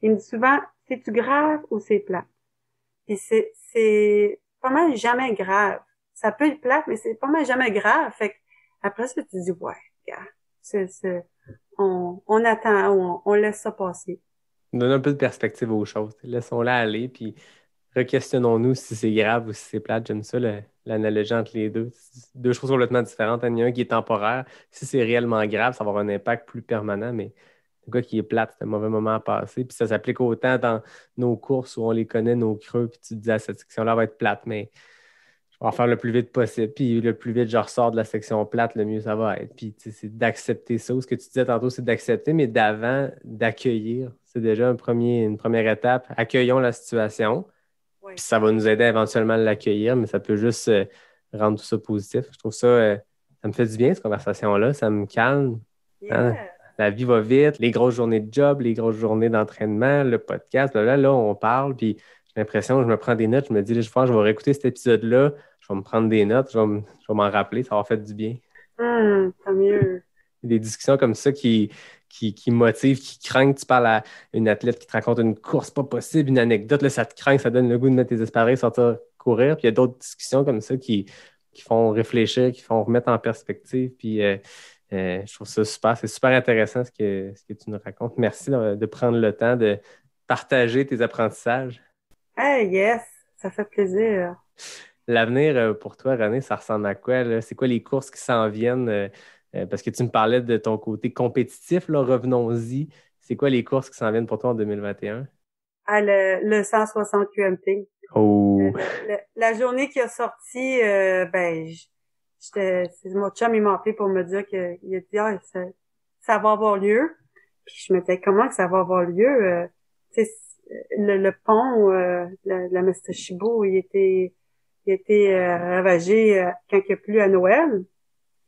il me dit souvent, c'est-tu grave ou c'est plate? Puis c'est pas mal jamais grave. Ça peut être plate, mais c'est pas mal jamais grave. Fait que après ça, tu dis, ouais, gars, on attend, on laisse ça passer. Donne un peu de perspective aux choses. Laissons-la aller, puis re-questionnons-nous si c'est grave ou si c'est plate. J'aime ça, l'analogie entre les deux. C'est deux choses complètement différentes. Il y en a un qui est temporaire. Si c'est réellement grave, ça va avoir un impact plus permanent, mais le gars qui est plate, c'est un mauvais moment à passer. Puis ça s'applique autant dans nos courses où on les connaît, nos creux, puis tu te dis, cette section-là va être plate, mais je On va faire le plus vite possible. Puis le plus vite je ressors de la section plate, le mieux ça va être. Puis c'est d'accepter ça. Ce que tu disais tantôt, c'est d'accepter, mais d'avant, d'accueillir. C'est déjà une première étape. Accueillons la situation. Oui. Puis ça va nous aider éventuellement à l'accueillir, mais ça peut juste rendre tout ça positif. Je trouve ça, ça me fait du bien, cette conversation-là. Ça me calme. Hein? Yeah. La vie va vite, les grosses journées de job, les grosses journées d'entraînement, le podcast, là, on parle, puis j'ai l'impression que je me prends des notes, je me dis, là, je vais réécouter cet épisode-là, je vais me prendre des notes, je vais m'en rappeler, ça va faire du bien. Tant mieux. Des discussions comme ça qui motivent, qui craignent. Tu parles à une athlète qui te raconte une course pas possible, une anecdote, là, ça te craint, ça donne le goût de mettre tes espadrilles, sortir courir, puis il y a d'autres discussions comme ça qui font réfléchir, qui font remettre en perspective, puis je trouve ça super. C'est super intéressant ce que tu nous racontes. Merci de prendre le temps de partager tes apprentissages. Hey, yes, ça fait plaisir. L'avenir pour toi, René, ça ressemble à quoi, là? C'est quoi les courses qui s'en viennent? Parce que tu me parlais de ton côté compétitif, là, revenons-y. C'est quoi les courses qui s'en viennent pour toi en 2021? Ah, le 160 QMT. Oh! La journée qui a sorti, mon chum, il m'a appelé pour me dire qu'il a dit, ça va avoir lieu. Puis je me disais, comment que ça va avoir lieu? Le pont, la Mestashibo, il était ravagé quand il n'y a plus à Noël.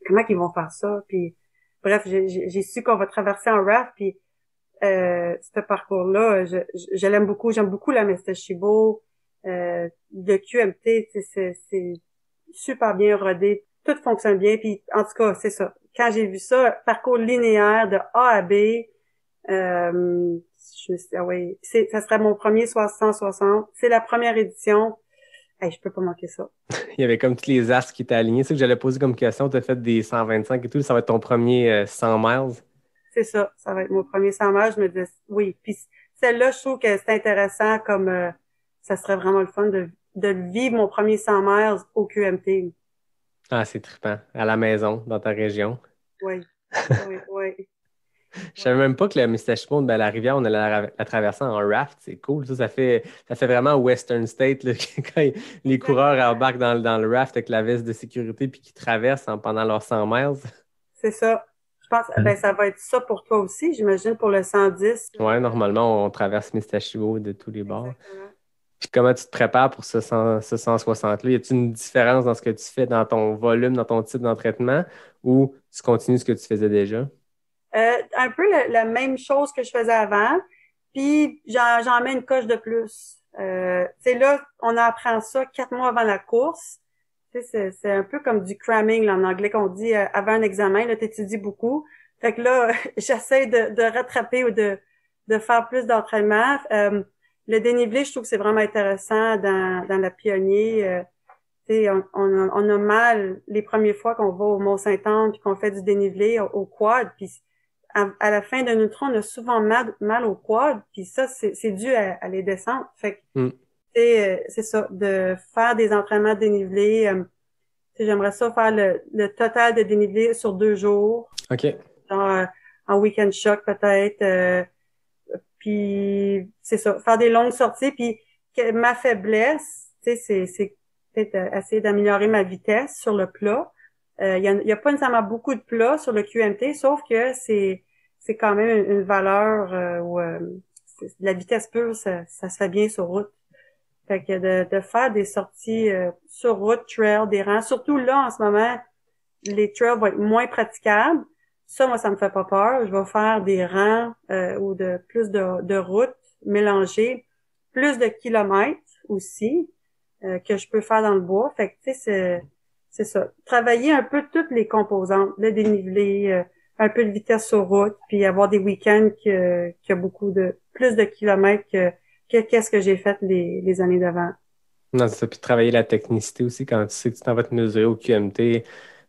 Comment qu'ils vont faire ça? Puis bref, j'ai su qu'on va traverser en raft, puis ce parcours-là, je l'aime beaucoup. J'aime beaucoup la Mestashibo. Le QMT, c'est super bien rodé. Tout fonctionne bien. Puis en tout cas, c'est ça. Quand j'ai vu ça, parcours linéaire de A à B, je me suis dit, ah oui, ça serait mon premier 160. C'est la première édition. Hey, je peux pas manquer ça. Il y avait comme tous les astres qui étaient alignés. C'est ça que j'allais poser comme question. Tu as fait des 125 et tout. Ça va être ton premier 100 miles. C'est ça. Ça va être mon premier 100 miles. Je me dis, oui. Puis celle-là, je trouve que c'est intéressant comme ça serait vraiment le fun de vivre mon premier 100 miles au QMT. Ah, c'est trippant. À la maison, dans ta région. Oui. Oui. Je savais même pas que le Mestashibo, la rivière, on allait la traverser en raft. C'est cool. Ça fait vraiment Western State là, quand les coureurs embarquent dans le raft avec la veste de sécurité puis qui traversent pendant leurs 100 miles. C'est ça. Je pense ça va être ça pour toi aussi, j'imagine, pour le 110. Oui, normalement, on traverse Mestashibo de tous les bords. Exactement. Puis comment tu te prépares pour ce 160-là? Y a-t-il une différence dans ce que tu fais, dans ton volume, dans ton type d'entraînement, ou tu continues ce que tu faisais déjà? Un peu la même chose que je faisais avant, puis j'en mets une coche de plus. Là, on apprend ça 4 mois avant la course. C'est un peu comme du cramming là, en anglais qu'on dit avant un examen. Là, t'étudies beaucoup. Fait que là, j'essaie de rattraper ou de faire plus d'entraînement. Le dénivelé, je trouve que c'est vraiment intéressant dans la Pionnier. On a mal les premières fois qu'on va au Mont-Saint-Anne puis qu'on fait du dénivelé au quad. Puis à la fin d'un ultra, on a souvent mal au quad. Puis ça, c'est dû à les descentes. Fait que c'est ça, de faire des entraînements dénivelés. J'aimerais ça faire le total de dénivelé sur 2 jours. OK. Genre, en week-end choc peut-être. Puis c'est ça, faire des longues sorties. Puis ma faiblesse, c'est peut-être essayer d'améliorer ma vitesse sur le plat. Il y a pas nécessairement beaucoup de plats sur le QMT, sauf que c'est quand même une valeur où la vitesse pure, ça se fait bien sur route. Fait que de faire des sorties sur route, trail, des rangs, surtout là en ce moment, les trails vont être moins praticables. Ça, moi, ça me fait pas peur. Je vais faire des rangs ou plus de routes mélangées, plus de kilomètres aussi que je peux faire dans le bois. Fait que tu sais, c'est ça. Travailler un peu toutes les composantes, le dénivelé, un peu de vitesse sur route, puis avoir des week-ends qui a plus de kilomètres que qu'est-ce que j'ai fait les années d'avant. Non, c'est ça. Puis travailler la technicité aussi quand tu sais que tu t'en vas te mesurer au QMT.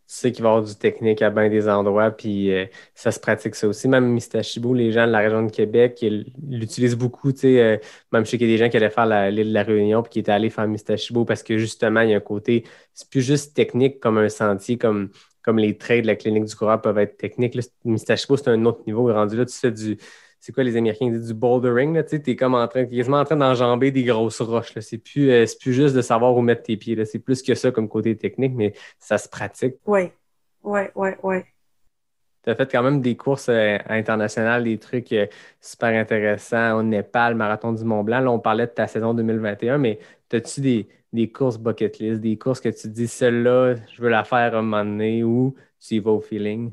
Tu sais qu'il va y avoir du technique à bien des endroits, puis ça se pratique ça aussi. Même Mestashibo, les gens de la région de Québec, ils l'utilisent beaucoup. Même je sais qu'il y a des gens qui allaient faire l'île de la Réunion puis qui étaient allés faire Mestashibo parce que justement, il y a un côté, c'est plus juste technique comme un sentier, comme les trails de la clinique du coureur peuvent être techniques. Mestashibo, c'est un autre niveau. Rendu là, tu fais c'est quoi les Américains disent du bouldering, là, tu sais, t'es comme quasiment en train d'enjamber des grosses roches, là. C'est plus juste de savoir où mettre tes pieds, là. C'est plus que ça comme côté technique, mais ça se pratique. Oui. Tu as fait quand même des courses internationales, des trucs super intéressants au Népal, Marathon du Mont-Blanc. Là, on parlait de ta saison 2021, mais as-tu des courses bucket list, des courses que tu te dis, celle-là, je veux la faire un moment donné ou tu y vas au feeling?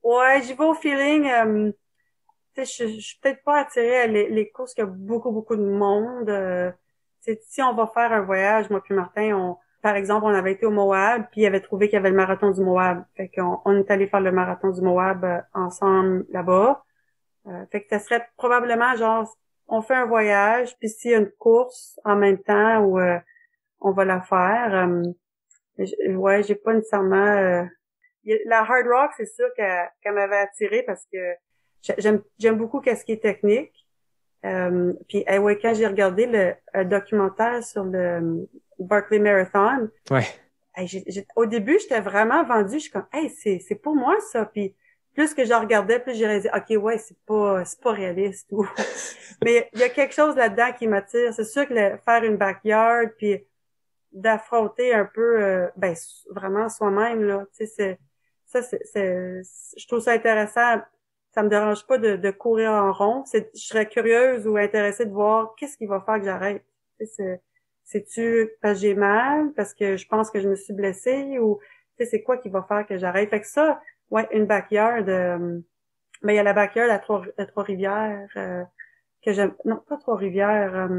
Ouais, j'y vais au feeling. Tu sais, je suis peut-être pas attirée à les courses qu'il y a beaucoup de monde. Si on va faire un voyage, moi puis Martin, par exemple, on avait été au Moab, puis il avait trouvé qu'il y avait le marathon du Moab. Fait qu'on est allé faire le marathon du Moab ensemble là-bas. Fait que ça serait probablement genre, on fait un voyage, puis s'il y a une course en même temps où on va la faire. Ouais, j'ai pas nécessairement... la Hard Rock, c'est sûr qu'elle m'avait attirée parce que j'aime beaucoup qu'est-ce qui est technique. Puis ouais, quand j'ai regardé le documentaire sur le Barkley Marathon, ouais. Au début, j'étais vraiment vendue. Je suis comme, hey, c'est pour moi ça. Puis plus que je regardais, plus j'ai réalisé, ok, ouais, c'est pas réaliste. Mais il y a quelque chose là-dedans qui m'attire. C'est sûr que faire une backyard, puis d'affronter un peu, vraiment soi-même là. Tu sais, je trouve ça intéressant. Ça me dérange pas de courir en rond. Je serais curieuse ou intéressée de voir qu'est-ce qui va faire que j'arrête. C'est-tu parce que j'ai mal, parce que je pense que je me suis blessée, ou c'est quoi qui va faire que j'arrête. Fait que ça, ouais, une backyard. Il y a la backyard à Trois-Rivières que j'aime. Non, pas Trois-Rivières.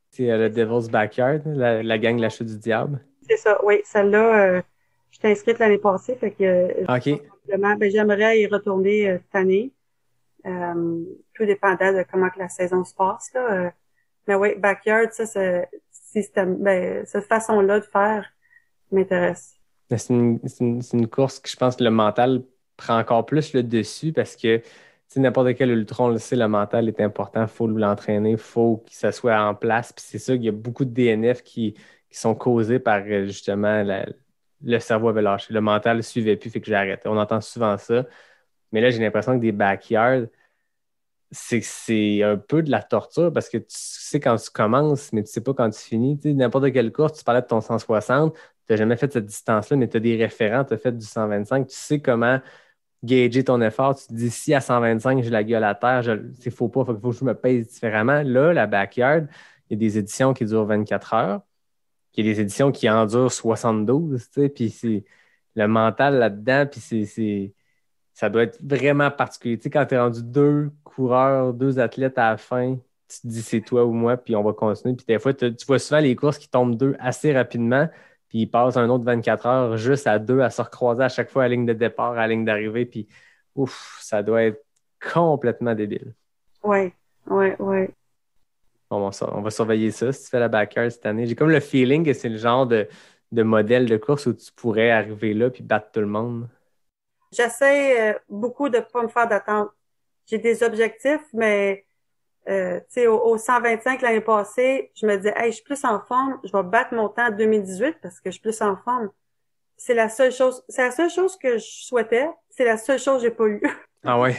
C'est le Devil's Backyard, la gang La Chute du Diable. C'est ça, oui. Celle-là, j'étais inscrite l'année passée, fait que OK. J'aimerais y retourner cette année. Tout dépendant de comment que la saison se passe, là. Mais oui, backyard, ça, cette façon-là de faire m'intéresse. C'est une course que je pense que le mental prend encore plus le dessus parce que n'importe quel ultron, on le sait, le mental est important, il faut l'entraîner, il faut que ça soit en place. Puis c'est ça qu'il y a beaucoup de DNF qui sont causés par justement le cerveau avait lâché. Le mental ne suivait plus, fait que j'ai arrêté. On entend souvent ça. Mais là, j'ai l'impression que des backyards, c'est un peu de la torture parce que tu sais quand tu commences, mais tu sais pas quand tu finis. Tu sais, n'importe quelle course, tu parlais de ton 160, tu n'as jamais fait cette distance-là, mais tu as des référents, tu as fait du 125, tu sais comment gager ton effort. Tu te dis, si à 125, j'ai la gueule à terre, c'est faux pas, il faut que je me pèse différemment. Là, la backyard, il y a des éditions qui durent 24 heures, il y a des éditions qui en durent 72, tu sais, puis c'est le mental là-dedans, puis ça doit être vraiment particulier. Tu sais, quand tu es rendu deux athlètes à la fin, tu te dis c'est toi ou moi, puis on va continuer. Puis des fois, tu vois souvent les courses qui tombent deux assez rapidement, puis ils passent un autre 24 heures juste à deux à se recroiser à chaque fois à la ligne de départ, à la ligne d'arrivée. Puis ouf, ça doit être complètement débile. Oui. Bon, on va surveiller ça si tu fais la backyard cette année. J'ai comme le feeling que c'est le genre de modèle de course où tu pourrais arriver là puis battre tout le monde. J'essaie beaucoup de pas me faire d'attente. J'ai des objectifs, mais tu sais, au 125 l'année passée, je me disais, hey, je suis plus en forme, je vais battre mon temps en 2018 parce que je suis plus en forme. C'est la seule chose que je souhaitais. C'est la seule chose que j'ai pas eu. Ah ouais?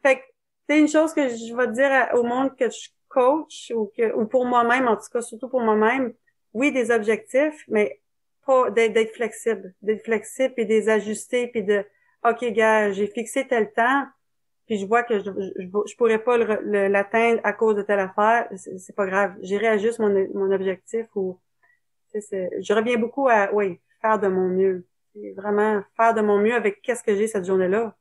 Fait que c'est une chose que je vais dire au monde que je coach ou pour moi-même, en tout cas, surtout pour moi-même. Oui, des objectifs, mais pas d'être flexible. D'être flexible et des ajuster puis de OK, gars, j'ai fixé tel temps, puis je vois que je pourrais pas l'atteindre à cause de telle affaire, c'est pas grave. J'y réajuste mon objectif ou je reviens beaucoup à faire de mon mieux. Vraiment faire de mon mieux avec qu'est-ce que j'ai cette journée-là.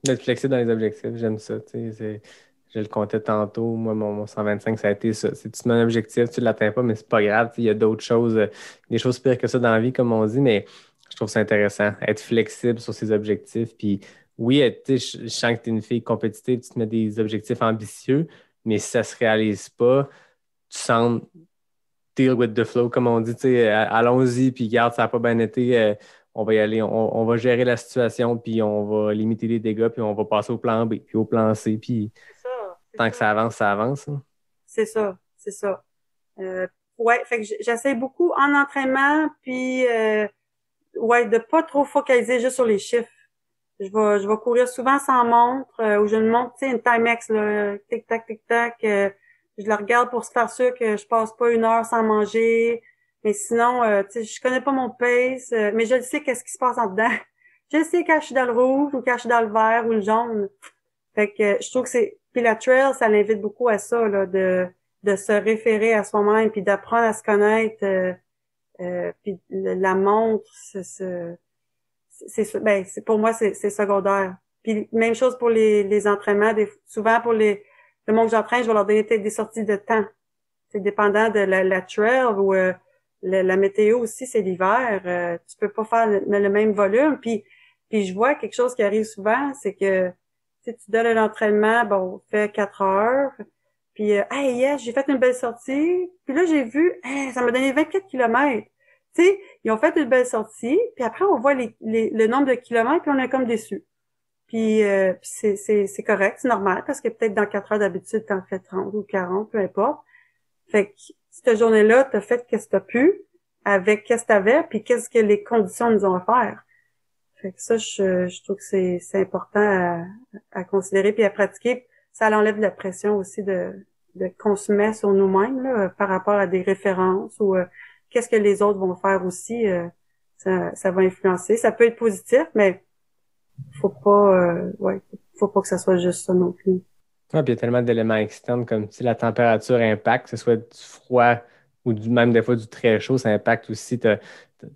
D'être flexible dans les objectifs, j'aime ça. Je le comptais tantôt. Moi, mon 125, ça a été ça. Si tu mets un objectif, tu ne l'atteins pas, mais c'est pas grave. Il y a d'autres choses, des choses pires que ça dans la vie, comme on dit, mais je trouve ça intéressant. Être flexible sur ses objectifs. Puis oui, je sens que tu es une fille compétitive, tu te mets des objectifs ambitieux, mais si ça ne se réalise pas, tu sens deal with the flow, comme on dit, allons-y, puis garde, ça n'a pas bien été. On va y aller, on va gérer la situation, puis on va limiter les dégâts, puis on va passer au plan B, puis au plan C, puis tant que ça avance, ça avance. Hein. C'est ça. Ouais, fait que j'essaie beaucoup en entraînement, puis de pas trop focaliser juste sur les chiffres. je vais courir souvent sans montre, ou j'ai une montre, tu sais, une Timex, là, tic-tac, tic-tac. Je la regarde pour se faire sûr que je passe pas 1 heure sans manger. Mais sinon, tu sais, je connais pas mon pace, mais je le sais qu'est-ce qui se passe en dedans. Je sais quand je suis dans le rouge ou quand je suis dans le vert ou le jaune. Fait que je trouve que c'est... Puis la trail, ça l'invite beaucoup à ça, là, de se référer à soi-même puis d'apprendre à se connaître. Puis la montre, ben, pour moi, c'est secondaire. Puis même chose pour les entraînements. Souvent, pour le monde que j'entraîne, je vais leur donner peut-être des sorties de temps. C'est dépendant de la trail ou la météo aussi, c'est l'hiver. Tu peux pas faire le même volume. Puis je vois quelque chose qui arrive souvent, c'est que si tu donnes un entraînement, bon, fait 4 heures, puis hey, yes, j'ai fait une belle sortie. Puis là, j'ai vu, hey, ça m'a donné 24 kilomètres. Tu sais, ils ont fait une belle sortie, puis après, on voit le nombre de kilomètres, puis on est comme déçus. Puis c'est correct, c'est normal, parce que peut-être dans 4 heures d'habitude, t'en fais 30 ou 40, peu importe. Fait que cette journée-là, t'as fait qu'est-ce que t'as pu, avec qu'est-ce que t'avais, puis qu'est-ce que les conditions nous ont offert. Fait que ça, je trouve que c'est important à considérer puis à pratiquer. Ça enlève de la pression aussi de qu'on se met sur nous-mêmes là, par rapport à des références ou qu'est-ce que les autres vont faire aussi. Ça va influencer. Ça peut être positif, mais faut pas faut pas que ça soit juste ça non plus. Ouais, puis il y a tellement d'éléments externes comme si la température impacte, que ce soit du froid ou même des fois du très chaud, ça impacte aussi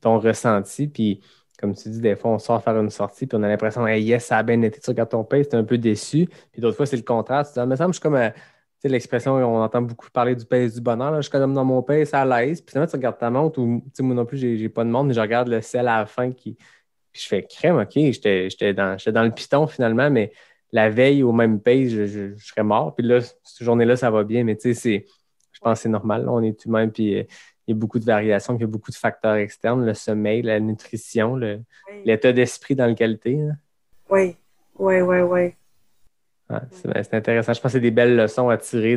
ton ressenti. Puis comme tu dis, des fois, on sort faire une sortie, puis on a l'impression, hey, yes, ça a bien été, tu regardes ton pace, t'es un peu déçu. Puis d'autres fois, c'est le contraire. Tu te dis, ah, me semble, je suis comme, tu sais, l'expression, on entend beaucoup parler du pace du bonheur, là, je suis comme dans mon pace à l'aise. Puis finalement, tu regardes ta montre, ou, tu sais, moi non plus, j'ai pas de montre, mais je regarde le ciel à la fin puis je fais crème, OK, j'étais dans le piton finalement, mais la veille, au même pace, je serais mort. Puis là, cette journée-là, ça va bien, mais tu sais, je pense que c'est normal. Là, on est humain, puis il y a beaucoup de variations, puis il y a beaucoup de facteurs externes, le sommeil, la nutrition, l'état d'esprit dans lequel tu es. Oui. Ouais. Ouais, c'est intéressant. Je pense que c'est des belles leçons à tirer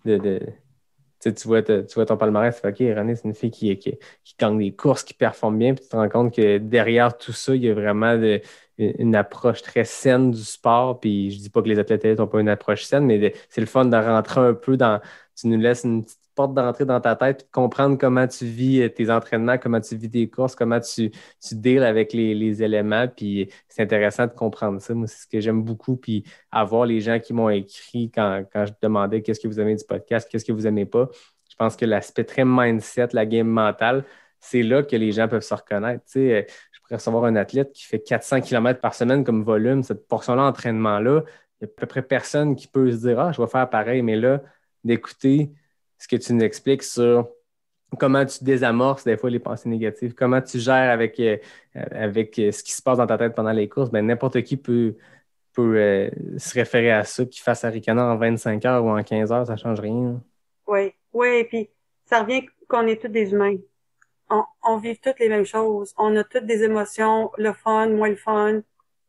de tu vois ton palmarès, tu fais OK, René, c'est une fille qui gagne des courses, qui performe bien, puis tu te rends compte que derrière tout ça, il y a vraiment une approche très saine du sport. Puis je dis pas que les athlètes n'ont pas une approche saine, mais c'est le fun de rentrer un peu dans. Tu nous laisses une petite porte d'entrée dans ta tête, puis de comprendre comment tu vis tes entraînements, comment tu vis tes courses, comment tu deals avec les éléments. Puis c'est intéressant de comprendre ça. Moi, c'est ce que j'aime beaucoup. Puis avoir les gens qui m'ont écrit quand je demandais qu'est-ce que vous aimez du podcast, qu'est-ce que vous aimez pas. Je pense que l'aspect très mindset, la game mentale, c'est là que les gens peuvent se reconnaître. Tu sais, je pourrais recevoir un athlète qui fait 400 km par semaine comme volume, cette portion-là d'entraînement-là, il n'y a à peu près personne qui peut se dire « Ah, je vais faire pareil », mais là, d'écouter ce que tu nous expliques sur comment tu désamorces des fois les pensées négatives, comment tu gères avec ce qui se passe dans ta tête pendant les courses, ben n'importe qui peut se référer à ça, qu'il fasse Arikana en 25 heures ou en 15 heures, ça ne change rien. Oui, puis ça revient qu'on est tous des humains. On vit toutes les mêmes choses. On a toutes des émotions, le fun, moins le fun.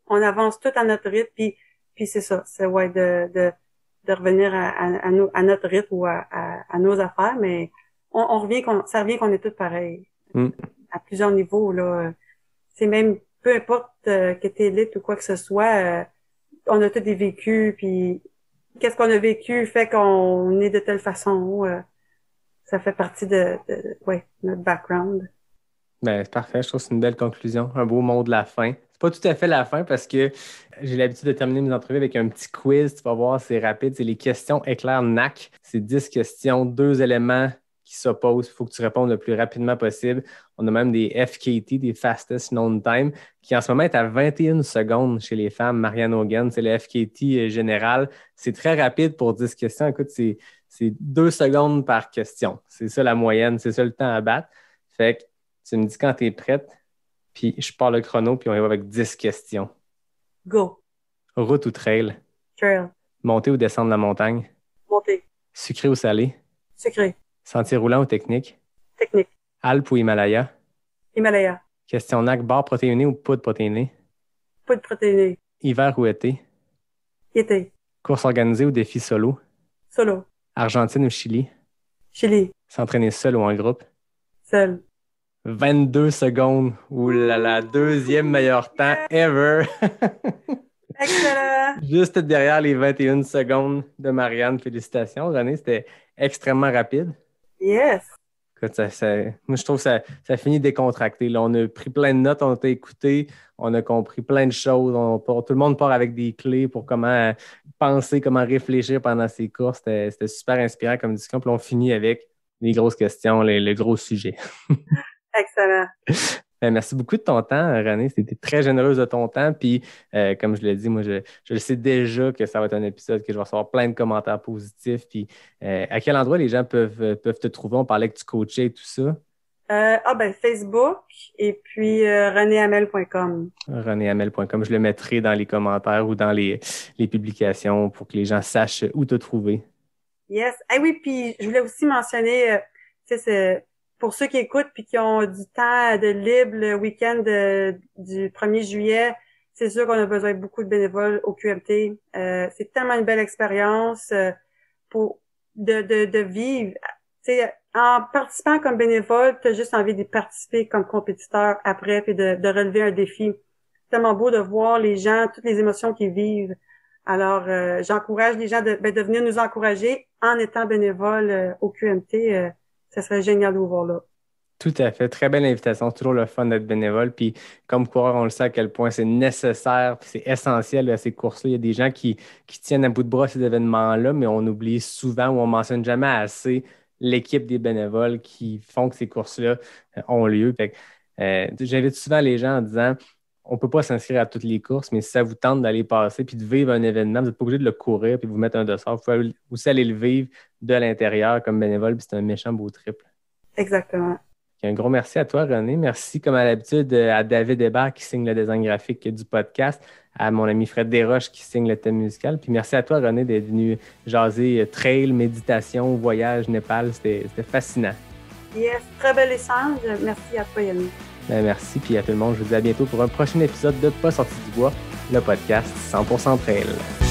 On avance tout à notre rythme, puis c'est ça. C'est de revenir à notre rythme ou à nos affaires, mais ça revient qu'on est tous pareils. À plusieurs niveaux, là. C'est même, peu importe que t'es élite ou quoi que ce soit, on a tous des vécus, puis qu'est-ce qu'on a vécu fait qu'on est de telle façon. Ça fait partie de notre background. Ben, c'est parfait. Je trouve que c'est une belle conclusion. Un beau mot de la fin. C'est pas tout à fait la fin parce que j'ai l'habitude de terminer mes entrevues avec un petit quiz. Tu vas voir, c'est rapide. C'est les questions éclair NAC. C'est 10 questions, 2 éléments qui s'opposent. Il faut que tu répondes le plus rapidement possible. On a même des FKT, des Fastest Known Time, qui en ce moment est à 21 secondes chez les femmes. Marianne Hogan, c'est le FKT général. C'est très rapide pour 10 questions. Écoute, c'est 2 secondes par question. C'est ça la moyenne, c'est ça le temps à battre. Fait que tu me dis quand tu es prête, puis je pars le chrono, puis on y va avec 10 questions. Go. Route ou trail? Trail. Monter ou descendre la montagne? Monter. Sucré ou salé? Sucré. Sentier roulant ou technique? Technique. Alpes ou Himalaya? Himalaya. Question NAC, barre protéinée ou poudre protéinée? Poudre protéinée. Hiver ou été? Été. Course organisée ou défi solo? Solo. Argentine ou Chili? Chili. S'entraîner seul ou en groupe? Seul. 22 secondes. Ouh là là, deuxième meilleur temps ever. Excellent! Juste derrière les 21 secondes de Marianne. Félicitations, René. C'était extrêmement rapide. Yes! Écoute, moi, je trouve que ça finit décontracté. Là, on a pris plein de notes, on t'a écouté, on a compris plein de choses. Tout le monde part avec des clés pour comment penser, comment réfléchir pendant ces courses. C'était super inspirant comme discussion. Puis on finit avec les grosses questions, le gros sujet. Excellent! Merci beaucoup de ton temps, René. C'était très généreuse de ton temps. Puis, comme je l'ai dit, moi, je le sais déjà que ça va être un épisode que je vais recevoir plein de commentaires positifs. Puis, à quel endroit les gens peuvent te trouver? On parlait que tu coachais et tout ça. Facebook et puis renéhamel.com. renéhamel.com. Je le mettrai dans les commentaires ou dans les publications pour que les gens sachent où te trouver. Yes. Ah oui, puis je voulais aussi mentionner, c'est pour ceux qui écoutent puis qui ont du temps de libre le week-end du 1er juillet, c'est sûr qu'on a besoin de beaucoup de bénévoles au QMT. C'est tellement une belle expérience pour de vivre. T'sais, en participant comme bénévole, tu as juste envie de participer comme compétiteur après puis de relever un défi. C'est tellement beau de voir les gens, toutes les émotions qu'ils vivent. Alors, j'encourage les gens de venir nous encourager en étant bénévole au QMT. Ça serait génial de vous voir là. Tout à fait. Très belle invitation. C'est toujours le fun d'être bénévole. Puis, comme coureur, on le sait à quel point c'est nécessaire, c'est essentiel à ces courses-là. Il y a des gens qui tiennent à bout de bras ces événements-là, mais on oublie souvent ou on mentionne jamais assez l'équipe des bénévoles qui font que ces courses-là ont lieu. Fait que, j'invite souvent les gens en disant on ne peut pas s'inscrire à toutes les courses, mais si ça vous tente d'aller passer puis de vivre un événement, vous n'êtes pas obligé de le courir puis de vous mettre un dossard. Vous pouvez aussi aller le vivre de l'intérieur comme bénévole, puis c'est un méchant beau trip. Exactement. Un gros merci à toi, René. Merci, comme à l'habitude, à David Hébert qui signe le design graphique du podcast, à mon ami Fred Desroches qui signe le thème musical. Puis merci à toi, René, d'être venu jaser trail, méditation, voyage, Népal. C'était fascinant. Yes, très bel échange. Merci à toi, Yannick. Merci, puis à tout le monde. Je vous dis à bientôt pour un prochain épisode de Pas sorti du bois, le podcast 100% trail.